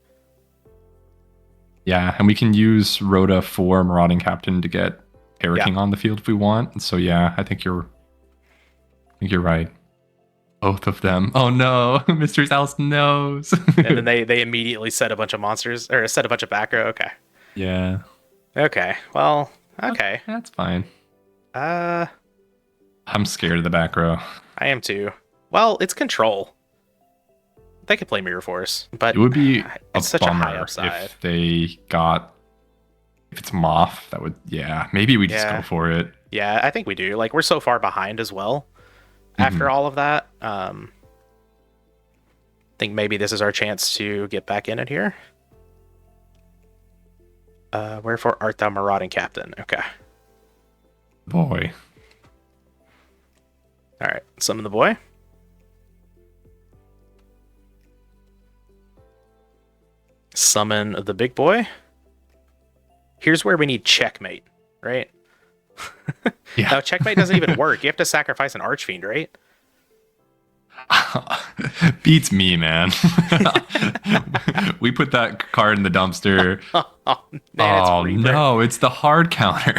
Yeah, and we can use Rhoda for Marauding Captain to get Terror Yeah. King on the field if we want. And so yeah, I think you're right. Both of them. Oh no, Mistress Alice knows. And then they immediately set a bunch of monsters or set a bunch of back row. Okay. Yeah. Okay. Well. Okay. That's fine. I I'm scared of the back row. am too. Well, it's control. They could play Mirror Force, but It would be it's such a high upside. if they got if it's Moth, that would maybe we just Yeah. go for it. Yeah, I think we do. Like we're so far behind as well. After all of that, think maybe this is our chance to get back in it here. Wherefore art thou marauding captain? Okay. Boy. All right. Summon the boy. Summon the big boy. Here's where we need checkmate, right? Yeah. No, checkmate doesn't even work. You have to sacrifice an Archfiend, right? Beats me, man. We put that card in the dumpster. Oh, man, it's Oh Reaper. no, it's the hard counter.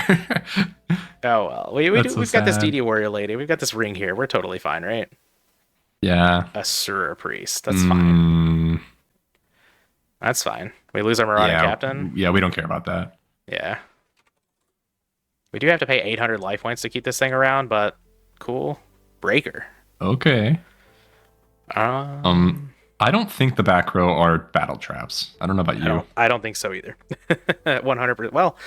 Oh, well. That's so We've got this sad. DD Warrior Lady. We've got this ring here. We're totally fine, right? Yeah. A Surah Priest. That's fine. That's fine. We lose our Marauding Yeah, Captain. yeah, we don't care about that. Yeah. We do have to pay 800 life points to keep this thing around, but cool. Breaker. Okay. Um, I don't think the back row are battle traps. I don't know about you. I don't think so either. 100%. Well,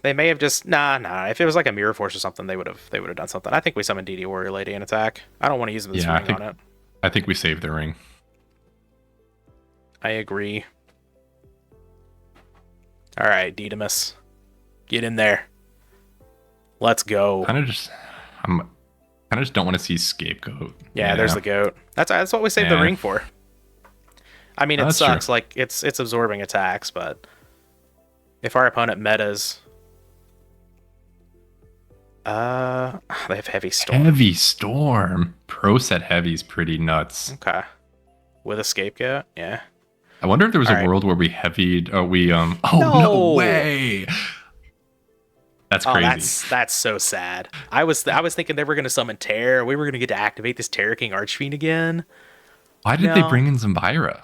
they may have just nah. If it was like a Mirror Force or something, they would have done something. I think we summon DD Warrior Lady and attack. I don't want to use this ring on it. I think we saved the ring. I agree. All right, Didymus, get in there. Let's go. I kind of just don't want to see Scapegoat. Yeah, there's the goat. That's what we saved the ring for. I mean, it sucks. True. Like it's absorbing attacks, but if our opponent metas, they have Heavy Storm. Heavy Storm. Pro set Heavy's pretty nuts. Okay. With a Scapegoat, yeah. I wonder if there was a world where we heavied. No way. That's crazy. That's so sad. I was thinking they were going to summon Terror. We were going to get to activate this Terror King Archfiend again. Why did they bring in Zambira?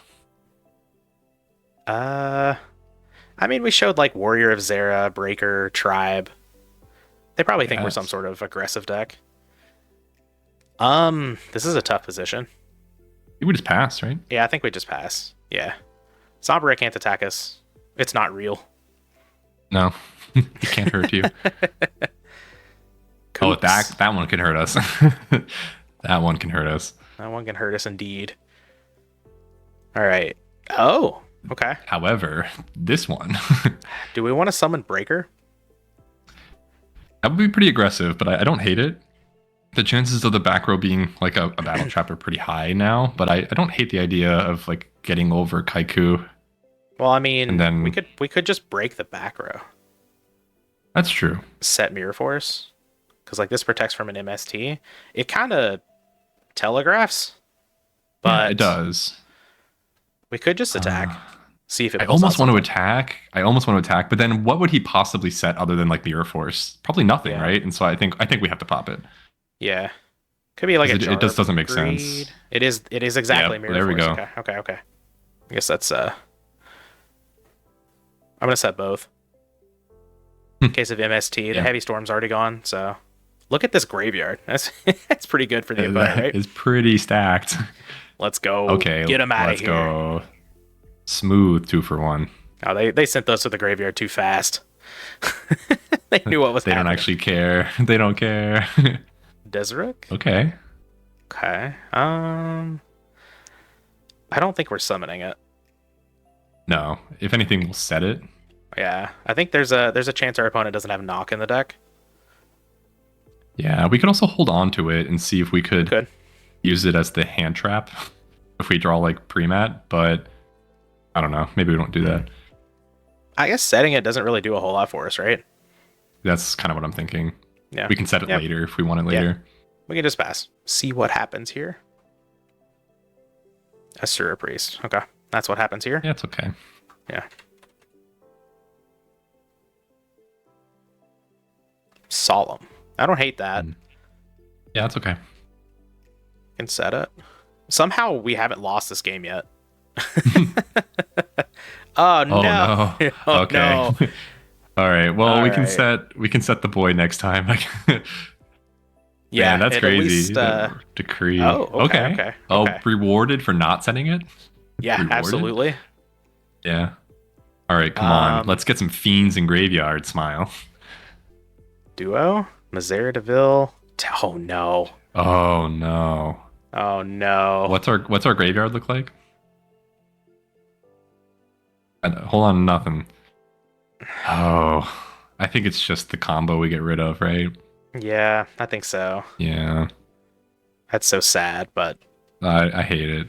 I mean, we showed like Warrior of Zera, Breaker, Tribe. They probably think we're some sort of aggressive deck. This is a tough position. You would just pass, right? Yeah, I think we just pass. Yeah. Sombra can't attack us. It's not real. No. It can't hurt you. Oh, that one can hurt us. That one can hurt us. That one can hurt us indeed. All right. Oh, okay. However, this one. Do we want to summon Breaker? That would be pretty aggressive, but I don't hate it. The chances of the back row being like a battle trap are pretty high now, but I don't hate the idea of like getting over Kaiku. Well, I mean, and then we could just break the back row. That's true. Set Mirror Force, because like this protects from an MST. It kind of telegraphs, but yeah, it does. We could just attack. See if it. I almost want to attack, but then what would he possibly set other than like Mirror Force? Probably nothing, right? And so I think we have to pop it. Yeah, could be like it just doesn't make sense. It is exactly Mirror Force. There we go. Okay. I guess that's I'm gonna set both. In case of MST, the Heavy Storm's already gone, so look at this graveyard. That's pretty good for the opponent, right? It's pretty stacked. Let's go. Okay, get him out of here. Let's go. Smooth 2-for-1. Oh, they sent those to the graveyard too fast. They knew what was happening. They don't actually care. They don't care. Desiruk? Okay. I don't think we're summoning it. No. If anything, we'll set it. Yeah, I think there's a chance our opponent doesn't have knock in the deck. Yeah, we could also hold on to it and see if we could use it as the hand trap if we draw like pre-mat, but I don't know. Maybe we don't do that. I guess setting it doesn't really do a whole lot for us, right? That's kind of what I'm thinking. Yeah. We can set it later if we want it later. Yeah. We can just pass. See what happens here. Asura Priest. Okay. That's what happens here. Yeah, it's okay. Yeah. Solemn. I don't hate that. Yeah, it's okay. Can set it. Somehow we haven't lost this game yet. Oh no. Oh, okay. No. All right. Well, we can set the boy next time. Yeah, man, that's crazy. Decree. Oh, okay. Rewarded for not setting it? Yeah, rewarded? Absolutely. Yeah. All right, come on. Let's get some fiends in graveyard, Smile. Duo? Mazera Deville? Oh no. Oh no. Oh no. What's our graveyard look like? Hold on, nothing. Oh, I think it's just the combo we get rid of, right? Yeah, I think so. Yeah. That's so sad, but I hate it.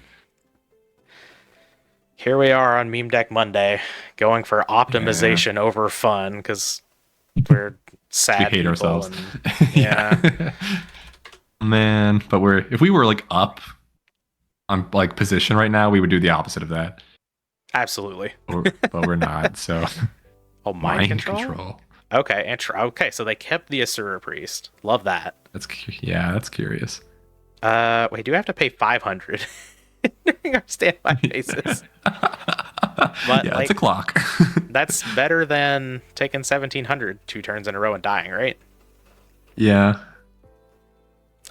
Here we are on Meme Deck Monday, going for optimization over fun because we're sad. We hate ourselves. And, yeah. Man, but if we were like up on like position right now, we would do the opposite of that. Absolutely. But we're not, so. Oh, mind control? Okay, okay, so they kept the Asura Priest. Love that. That's curious. Wait, do I have to pay 500? during our standby phases. But Yeah, like it's a clock. that's better than taking 1700 2 turns in a row and dying, right? Yeah.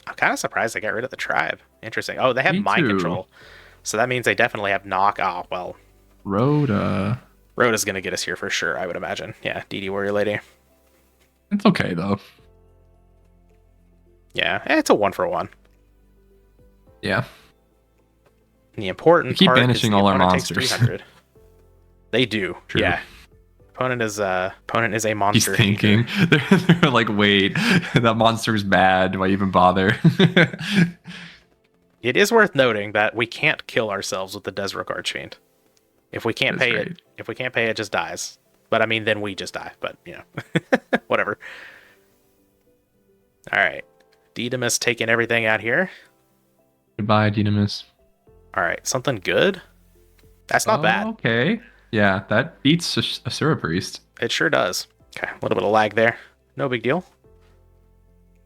I'm kind of surprised they got rid of the tribe. Interesting. Oh, they have Me mind too. control. So that means they definitely have knock. Oh, well. Rhoda. Rhoda's going to get us here for sure, I would imagine. Yeah, DD Warrior Lady. It's okay though. Yeah, it's a 1-for-1. Yeah. And the important We keep part banishing is the all our opponent takes monsters. 300. They do. True. Yeah. Opponent is a He's monster. thinking. They're like, wait, that monster's bad. Why even bother? It is worth noting that we can't kill ourselves with the Desrook Archfiend. If we can't That's pay right. it just dies. But I mean, then we just die. But you know, whatever. All right, Didymus taking everything out here. Goodbye, Dynamis. All right, something good. That's not bad. Okay. Yeah, that beats Asura Priest. It sure does. Okay, a little bit of lag there. No big deal.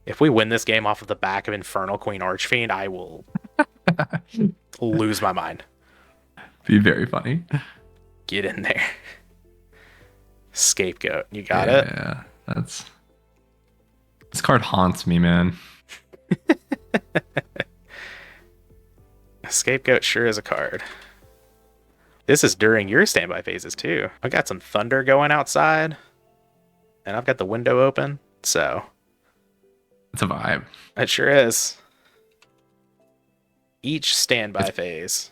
If we win this game off of the back of Infernal Queen Archfiend, I will lose my mind. Be very funny. Get in there. Scapegoat. You got it? Yeah, that's... This card haunts me, man. Scapegoat sure is a card. This is during your standby phases, too. I got some thunder going outside. And I've got the window open. So, It's a vibe. it sure is. Each standby phase.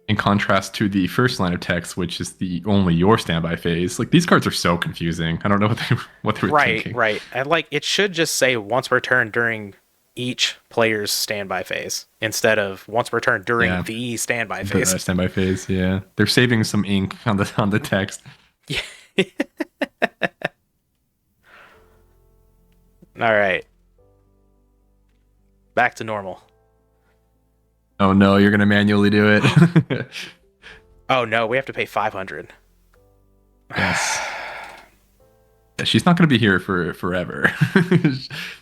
In contrast to the first line of text, which is the only your standby phase. Like, these cards are so confusing. I don't know what they were thinking. Right. And like, it should just say once per turn during each player's standby phase instead of once per turn during the standby phase. The standby phase, yeah. They're saving some ink on the text. Yeah. All right. Back to normal. Oh no, you're gonna manually do it. Oh no, we have to pay 500. Yes. Yeah, she's not gonna be here for forever.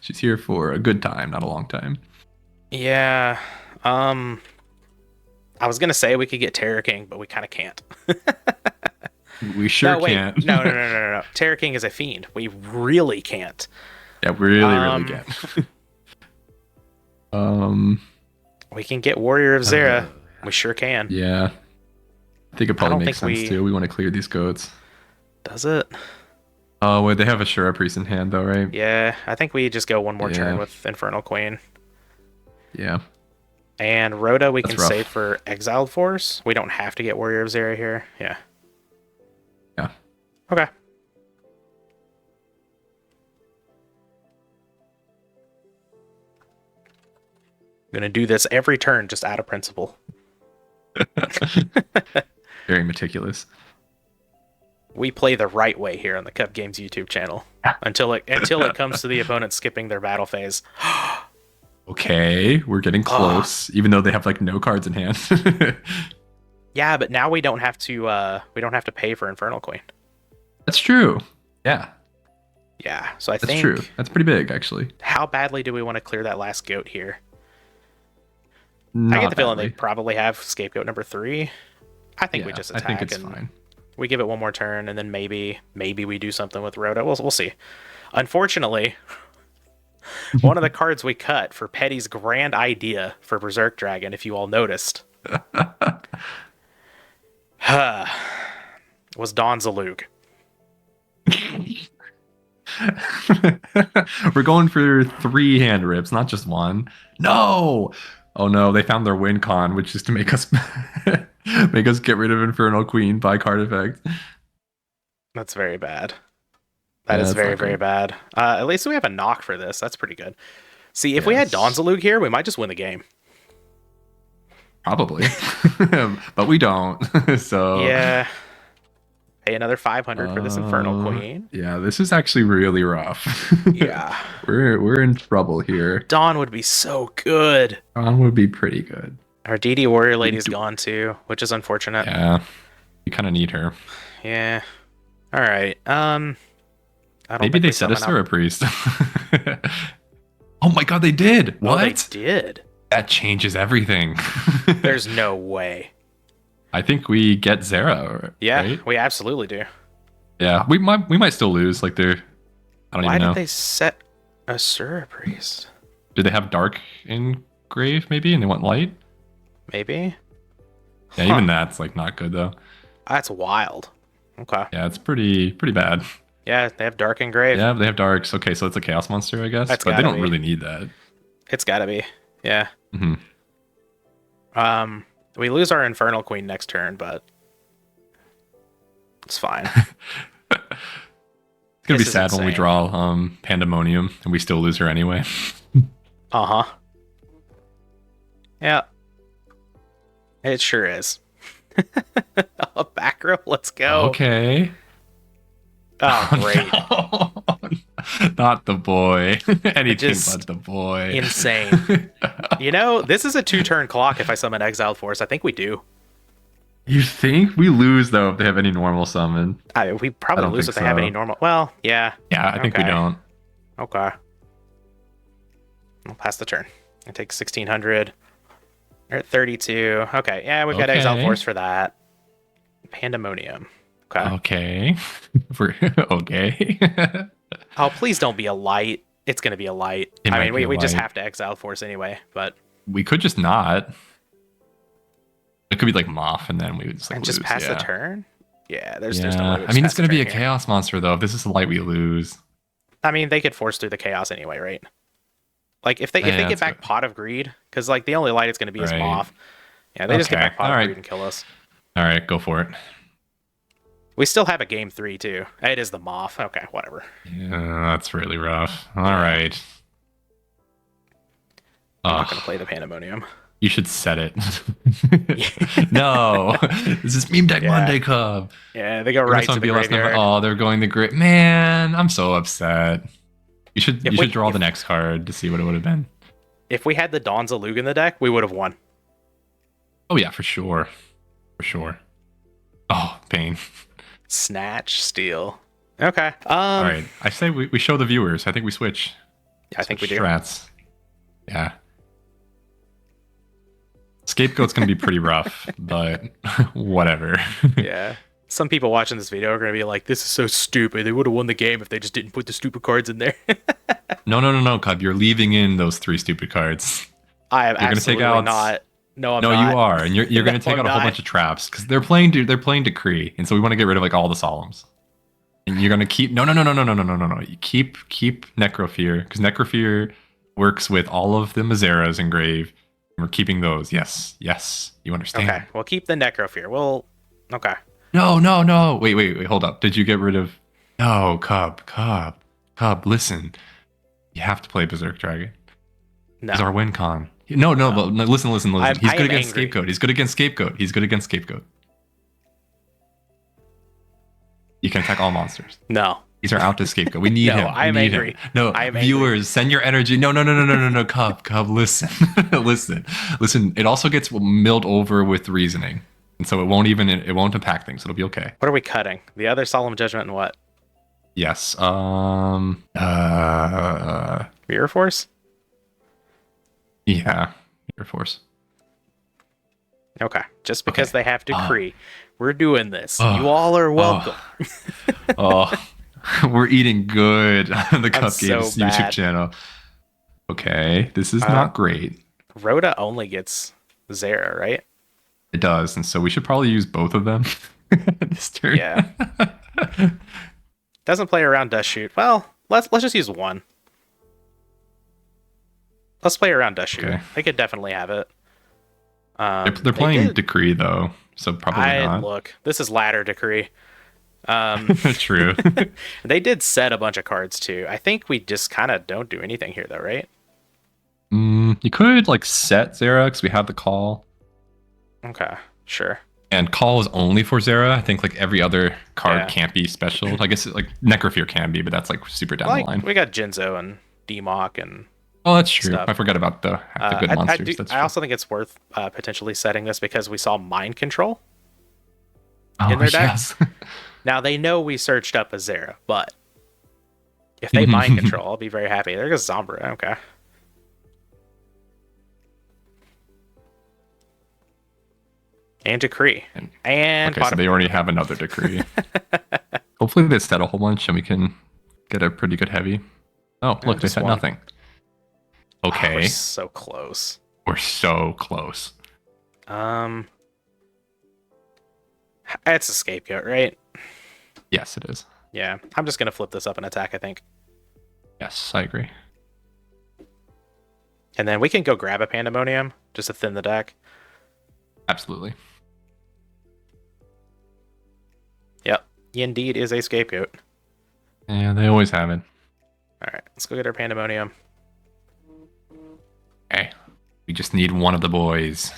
She's here for a good time, not a long time. Yeah. I was gonna say we could get Terror King, but we kind of can't. We sure No, wait. can't. No. Terror King is a fiend. We really can't. Yeah, we really can't. We can get Warrior of Zera. We sure can. Yeah. I think it I probably don't makes think sense too. We want to clear these goats. Does it? Oh, wait, they have a Shura Priest in hand though, right? Yeah, I think we just go one more turn Yeah. with Infernal Queen. Yeah. And Rhoda we That's can rough. save for Exiled Force. We don't have to get Warrior of Zera here. Yeah. Yeah. Okay. I'm gonna do this every turn just out of principle. Very meticulous. We play the right way here on the Kuhb Games YouTube channel until it comes to the opponent skipping their battle phase. Okay, we're getting close, even though they have like no cards in hand. Yeah, but now we don't have to pay for Infernal Queen. That's true. Yeah, Yeah, so I that's think true. That's pretty big, actually. how badly do we want to clear that last goat here? I Not get the feeling they badly. probably have scapegoat number 3. I think we Yeah, just I attack think it's and fine. we give it one more turn, and then maybe we do something with Rhoda. We'll see. Unfortunately, one of the cards we cut for Petty's grand idea for Berserk Dragon, if you all noticed, was Dawn Zalug. We're going for 3 hand rips, not just one. No! Oh no, they found their win con, which is to make us get rid of Infernal Queen by card effect. That's very bad. That Yeah, is that's very, not very good. bad. At least we have a knock for this. That's pretty good. See, if we had Yes. Dawn Zalug here, we might just win the game. Probably. But we don't. So Yeah. Pay another 500 for this Infernal Queen. Yeah, this is actually really rough. Yeah. We're in trouble here. Dawn would be so good. Dawn would be pretty good. Our DD Warrior Lady's gone too, which is unfortunate. Yeah. You kind of need her. Yeah. All right. I don't Maybe think they we set us summon a priest. Oh my god, they did. Oh, What? they did. That changes everything. There's no way. I think we get Zera, Yeah, right? we absolutely do. Yeah, we might still lose. Like they're, I don't Why even know. did they set a Sura Priest? Do they have dark in grave maybe, and they want light? Maybe. Yeah, even that's like not good though. That's wild. Okay. Yeah, it's pretty bad. Yeah, they have Dark Engrave. Yeah, they have darks. Okay, so it's a chaos monster, I guess. That's But they gotta don't be. really need that. It's gotta be. Yeah. hmm We lose our Infernal Queen next turn, but it's fine. It's gonna be This is sad when we insane. draw Pandemonium and we still lose her anyway. Uh-huh. Yeah. It sure is. A back row, let's go. Okay. Oh, great. No. Not the boy. Anything just- but the boy. Insane. You know, this is a 2-turn clock if I summon Exiled Force. I think we do. You think we lose though if they have any normal summon? We probably don't lose think if they have so. any normal. Well, yeah. Yeah, I think we Okay. don't. Okay. I'll pass the turn. I take 1600. We're at 32. Okay, yeah, we've got Okay. Exile Force for that. Pandemonium. Okay. Okay. Okay. Oh, please don't be a light. It's going to be a light. It I might mean, be a we just light. have to Exile Force anyway, but We could just not. It could be like Moth, and then we would just like and just lose, pass the yeah. turn. Yeah, there's Yeah. no way to I mean, pass it's gonna the be a turn here. chaos monster though. If this is a light, we lose. I mean, they could force through the chaos anyway, right? Like if they Yeah, get that's back good. Pot of Greed, because like the only light it's going to be is Right. Moth. Yeah, they just get Okay, back Pot of alright. Greed and kill us. All right, go for it. We still have a game 3 too. It is the Moth. Okay, whatever. Yeah, that's really rough. All right. I'm not going to play the Pandemonium. You should set it. No, this is meme deck Yeah. Monday Kuhb. Yeah, they go You're right gonna to the be less than- graveyard. Oh, they're going the great. Man, I'm so upset. You should If you we- should draw if- the next card to see what it would have been. If we had the Dawn's Alug in the deck, we would have won. Oh yeah, for sure, for sure. Oh, pain. Snatch, steal. Okay. All right, I say we show the viewers. I think we switch. I think we do. Strats. Yeah. Scapegoat's gonna be pretty rough, but whatever. Yeah. Some people watching this video are going to be like, this is so stupid. They would have won the game if they just didn't put the stupid cards in there. No, Kuhb. You're leaving in those 3 stupid cards. I am You're gonna take absolutely out- not. No, I'm No, not. you are, and you're gonna No, take I'm out a whole not. bunch of traps because they're playing Decree, and so we want to get rid of like all the solemns. And you're gonna keep no. You keep Necrofear because Necrofear works with all of the Mazeras in grave. And we're keeping those. Yes. You understand? Okay, we'll keep the Necrofear. We'll. Okay. No. Wait. Hold up. Did you get rid of? No, Kuhb. Listen. You have to play Berserk Dragon. No. He's our win con. No, but no, listen. He's I good am against angry. Scapegoat. He's good against Scapegoat. You can attack all monsters. No. These are out to Scapegoat. We need No, him. I am We need angry. him. No, I am viewers, send your energy. No. Kuhb, listen. Listen. It also gets milled over with reasoning, and so it won't impact things. It'll be okay. What are we cutting? The other Solemn Judgment and what? Yes. Mirror Force? Yeah. Air Force. Okay. Just because Okay. they have Decree. We're doing this. Oh. You all are welcome. Oh, we're eating good on the I'm Cupcakes so YouTube bad. channel. Okay, this is not great. Rhoda only gets Zera, right? It does, and so we should probably use both of them this turn. Yeah. Doesn't play around Dust Shoot. Well, let's just use one. Let's play around Dust Shoot. Okay. They could definitely have it. They're They playing did- Decree though, so probably not. Look, this is ladder Decree. True. They did set a bunch of cards too. I think we just kind of don't do anything here though, right? You could like set Zera because we have the call, Okay, sure. and call is only for Zera. I think like every other card Yeah. can't be special. I guess like Necrofear can be, but that's like super down Like the line. we got Jinzo and Demok and Oh, that's true. stuff. I forgot about the good monsters. That's I true. also think it's worth potentially setting this because we saw Mind Control. Oh, in their deck? yes. Now they know we searched up a Zera, but if they Mind Control, I'll be very happy. There goes Zombra. Okay. And Decree. And And okay, so they already have another Decree. Hopefully they set a whole bunch and we can get a pretty good heavy. Oh, look, they just set one. nothing. Okay. We're so close. We're so close. It's a scapegoat, right? Yes, it is. Yeah, I'm just gonna flip this up and attack, I think. Yes, I agree. And then we can go grab a Pandemonium just to thin the deck. Absolutely. Yep, he indeed is a scapegoat. Yeah, they always have it. All right, let's go get our Pandemonium. Okay. We just need one of the boys.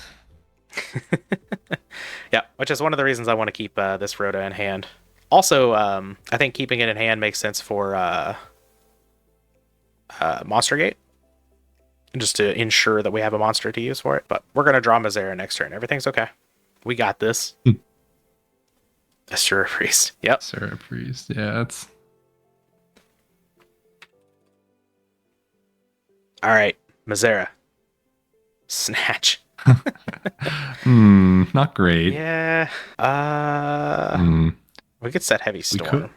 Yeah, which is one of the reasons I want to keep this Rhoda in hand. Also, I think keeping it in hand makes sense for Monster Gate. Just to ensure that we have a monster to use for it. But we're going to draw Mazera next turn. Everything's okay. We got this. Asura Priest. Yep. Asura Priest. Yeah, that's... All right. Mazera. Snatch. Not great. Yeah. We could set Heavy Storm. Could.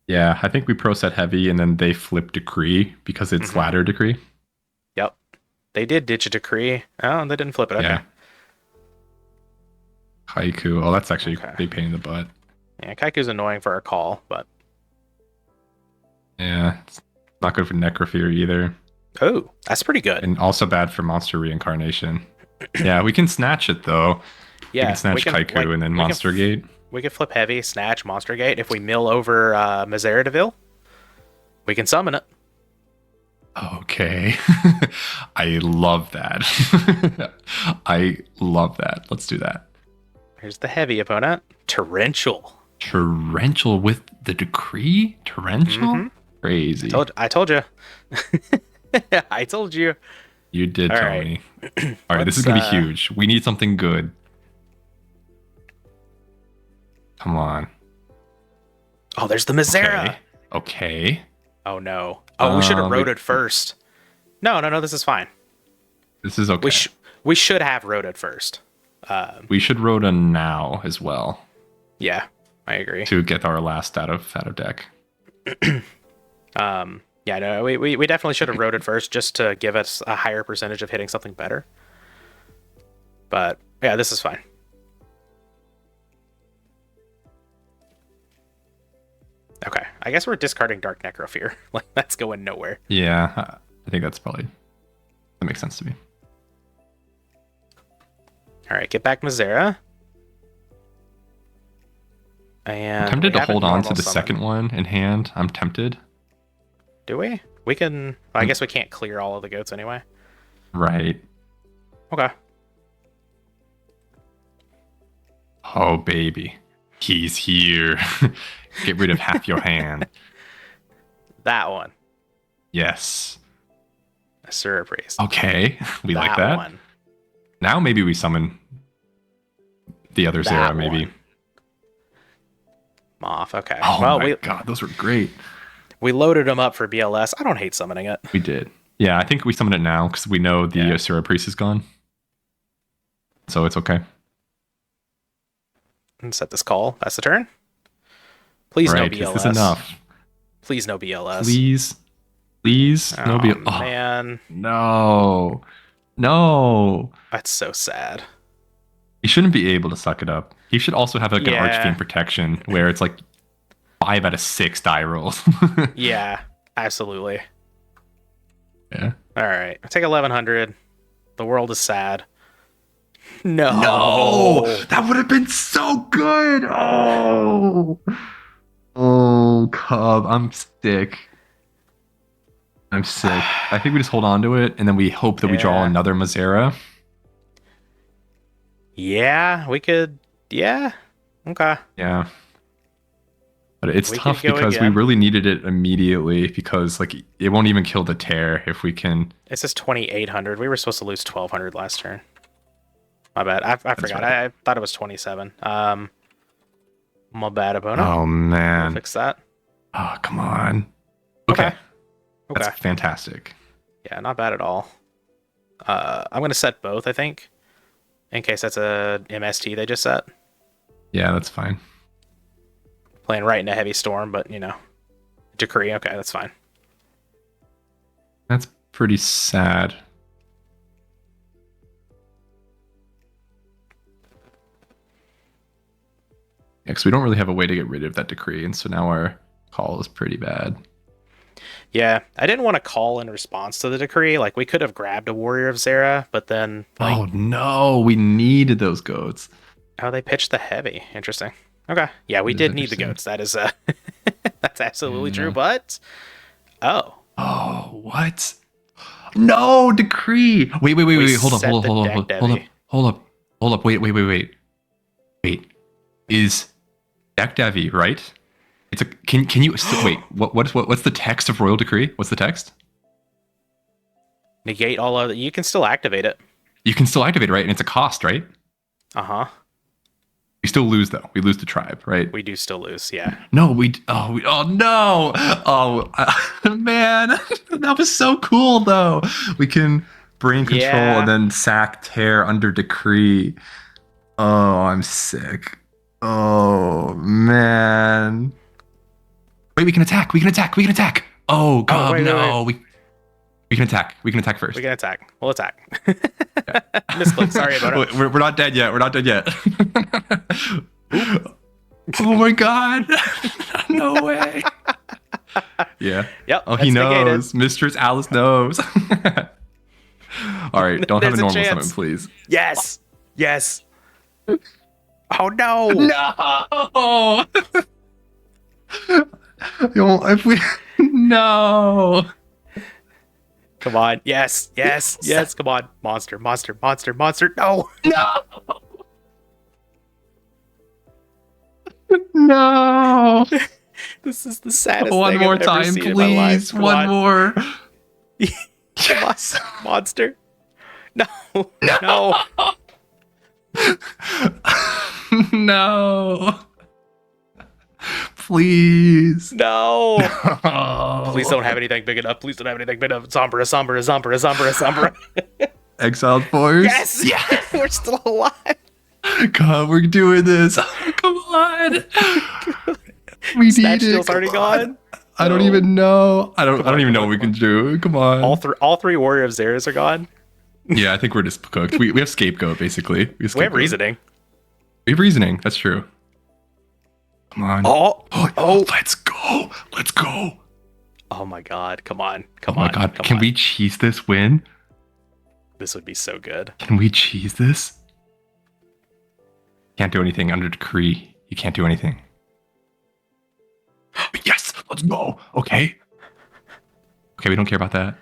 Yeah, I think we pro set Heavy and then they flip Decree because it's ladder Decree. Yep. They did ditch a Decree. Oh, they didn't flip it. Okay. Yeah. Haiku. Oh, that's actually a big pain in the butt. Yeah, Kaiku's annoying for our call, but... Yeah, it's not good for Necrofear either. Oh, that's pretty good. And also bad for Monster Reincarnation. Yeah, we can snatch it, though. Yeah, we can snatch Kaiku and then Monster Gate. We could flip Heavy, snatch Monster Gate. If we mill over Mazera Deville, we can summon it. Okay. I love that. I love that. Let's do that. Here's the Heavy opponent. Torrential. Torrential with the Decree? Torrential? Crazy. I told you. I told you. You did tell me. All right, this is going to be huge. We need something good. Come on. Oh, there's the Mazera. Okay. Oh, no. Oh, we should have wrote it first. No, this is fine. This is okay. We should have wrote it first. We should Rhoda now as well. Yeah, I agree. To get our last out of deck. Yeah, no, we definitely should have wrote it first just to give us a higher percentage of hitting something better. But yeah, this is fine. Okay, I guess we're discarding Dark Necrofear. Like, that's going nowhere. Yeah, I think that makes sense to me. All right, get back Mazera. And I'm tempted to hold on to the second one in hand. I'm tempted. Do we? We can... I guess we can't clear all of the goats anyway. Right. Okay. Oh, baby. He's here. Get rid of half your hand. That one. Yes. Asura Priest. Okay. We like that. One. Now maybe we summon the other Zera, maybe. Moth, okay. Oh well, my god, those were great. We loaded them up for BLS. I don't hate summoning it. We did. Yeah, I think we summon it now because we know the Asura Priest is gone. So it's okay. And set this call. That's the turn. Please no BLS. This is enough. Please no BLS. Please no BLS. Oh, man. No. That's so sad. He shouldn't be able to suck it up. He should also have like an Archfiend protection where it's like 5 out of 6 die rolls. Yeah, absolutely. Yeah. All right. I take 1100. The world is sad. No. That would have been so good. Oh, Kuhb. I'm sick. I think we just hold on to it and then we hope that we draw another Mazera. Yeah, we could. Yeah. Okay. Yeah. But it's tough because we really needed it immediately because like it won't even kill the tear if we can. It says 2800. We were supposed to lose 1200 last turn. My bad. I forgot. Right. I thought it was 27. My bad, opponent. Oh man. We'll fix that. Oh, come on. Okay. That's fantastic. Yeah, not bad at all. I'm gonna set both, I think. in case that's a MST they just set. Yeah, that's fine. Playing right into Heavy Storm, but Decree. Okay, that's fine. That's pretty sad. Yeah, because we don't really have a way to get rid of that Decree, and so now our call is pretty bad. Yeah, I didn't want to call in response to the Decree. Like, we could have grabbed a Warrior of Zera, but then, like... Oh, no, we needed those goats. Oh, they pitched the Heavy. Interesting. Okay. Yeah, we did need the goats. That is, that's absolutely true, but... Oh. Oh, what? No, Decree! Wait. Hold up. Wait. Is Deck Devi, right? It's a can you wait, what's the text of Royal Decree? What's the text? Negate all of it. You can still activate it. You can still activate it, right? And it's a cost, right? Uh-huh. We still lose though. We lose the tribe, right? We do still lose, yeah. No, no. Man, that was so cool though. We can brain control and then sack tear under Decree. Oh, I'm sick. Oh man. Wait, we can attack. Oh god, no. Wait. We can attack. We can attack first. We can attack. We'll attack. Misclick. Sorry about it. We're not dead yet. Oh my god. No way. Yeah. Yep. Oh, he knows. Mistress Alice knows. All right. Don't have a normal summon, please. Yes. Oh no. No. If we no. Come on. Yes. Come on. Monster. No. No. This is the saddest One thing more I've ever time, seen in my life. please. One more. Come on, monster. No. No. Please. No. Please don't have anything big enough. Sombra. Exiled Force. Yes. We're still alive. God, we're doing this. Come on. We need Snatch it. Steel's already gone. I don't even know. I don't even know what we can do. Come on. All three Warrior of Zeras are gone. Yeah, I think we're just cooked. We have Scapegoat, basically. We have Reasoning. We have Reasoning. That's true. Come on. Oh. Let's go. Oh my god. Come on. Oh my god. Can we cheese this win? This would be so good. Can we cheese this? Can't do anything under Decree. You can't do anything. Yes, let's go. Okay, we don't care about that.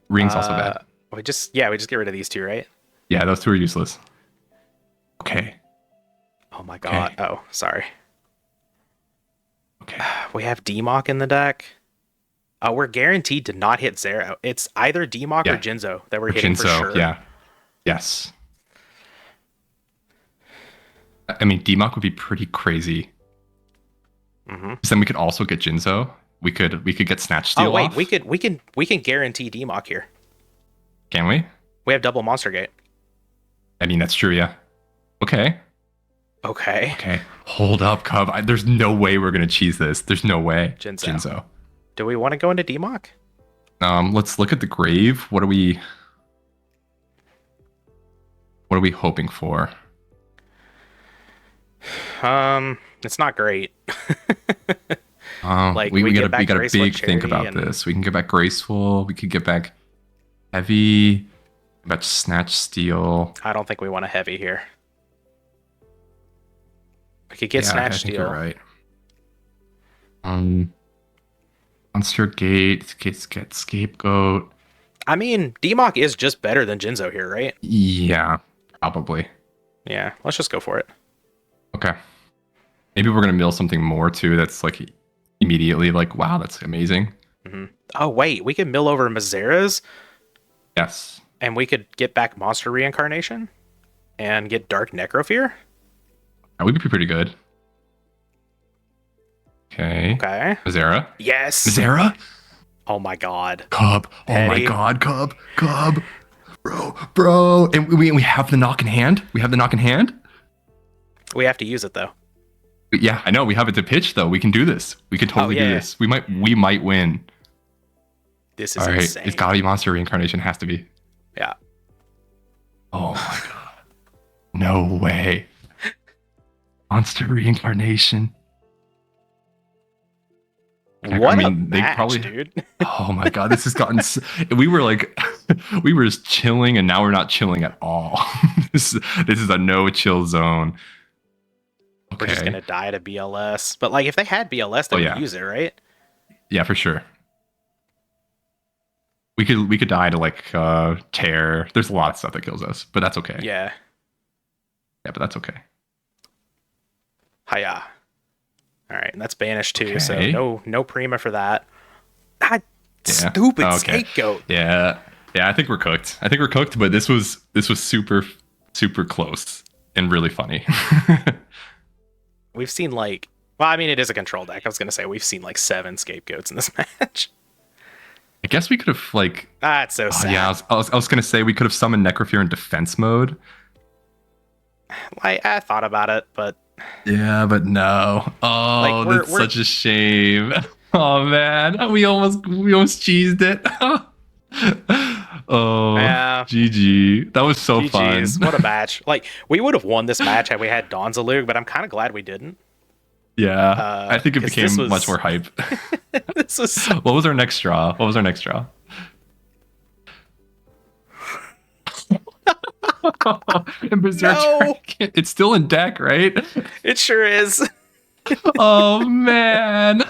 Ring's also bad. We just get rid of these two, right? Yeah, those two are useless. Okay. Oh my god. Okay. Oh, sorry. Okay. We have Demok in the deck. We're guaranteed to not hit Zero. It's either Demok or Jinzo that we're hitting for sure. Yeah. Yes. I mean, Demok would be pretty crazy. Mm-hmm. Then we could also get Jinzo. We could get Snatch Steal. Oh wait, off. we can guarantee Demok here. Can we? We have double Monster Gate. I mean, that's true. Yeah. Okay. Hold up, Kuhb. There's no way we're gonna cheese this. There's no way. Jinzo. Do we want to go into Demok? Let's look at the grave. What are we hoping for? It's not great. We got a big think about this. We can get back Graceful. We could get back Heavy. About Snatch Steal. I don't think we want a Heavy here. We could get Snatch Steal. You're right. Monster Gate. Get Scapegoat. I mean, Demok is just better than Jinzo here, right? Yeah, probably. Yeah, let's just go for it. Okay. Maybe we're gonna mill something more too. That's like immediately like, wow, that's amazing. Mm-hmm. Oh wait, we could mill over Mazera's. Yes. And we could get back Monster Reincarnation and get Dark Necrofear. That would be pretty good. Okay. Mazera. Yes. Mazera. Oh my god. Kuhb. Oh my god, Kuhb. bro. And we have the knock in hand. We have the knock in hand. We have to use it though. Yeah, I know. We have it to pitch though. We can do this. We can totally do this. We might win. This is all right. insane. It's gotta be monster reincarnation. Has to be. Yeah. Oh my god. No way. Monster reincarnation. What a match, dude. Oh my god, this has gotten. We were like, we were just chilling, and now we're not chilling at all. this is a no chill zone. Okay. We're just gonna die to BLS, but like if they had BLS, they would use it, right? Yeah, for sure. We could die to like tear. There's a lot of stuff that kills us, but that's okay. Yeah. Yeah, but that's okay. Hiya. All right, and that's banished too, so no Prima for that. God, stupid scapegoat. Yeah, I think we're cooked. But this was super close and really funny. We've seen like, well, I mean, it is a control deck. I was gonna say we've seen like 7 scapegoats in this match. I guess we could have like. It's so sad. Yeah, I was gonna say we could have summoned Necrofear in defense mode. I thought about it, but. Yeah, but no. Oh, like, that's such a shame. Oh man, we almost cheesed it. Oh, yeah. GG. That was so fun. What a match. Like, we would have won this match had we had Donzalug, but I'm kind of glad we didn't. Yeah, I think it became much more hype. This was. What was our next draw? And Berserk, no! It's still in deck, right? It sure is. Oh man.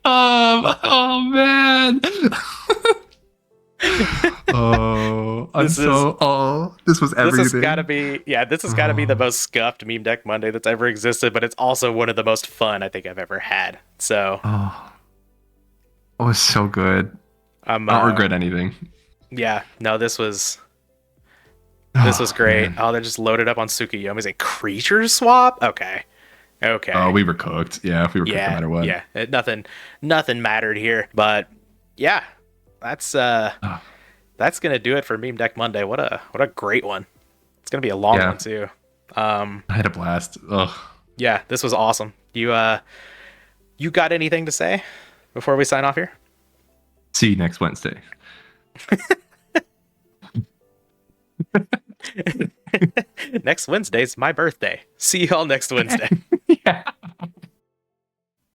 Oh man. This was everything. This has gotta be the most scuffed meme deck Monday that's ever existed, but it's also one of the most fun I think I've ever had. So it was so good. I don't regret anything. Yeah, no, this was great. Man. Oh, they're just loaded up on Tsukuyomi's a creature swap? Okay. Oh, we were cooked. Yeah, we were cooked no matter what. Yeah, nothing mattered here. But yeah, that's gonna do it for Meme Deck Monday. What a great one. It's gonna be a long one too. I had a blast. Ugh. Yeah, this was awesome. You got anything to say before we sign off here? See you next Wednesday. Next Wednesday's my birthday. See y'all next Wednesday.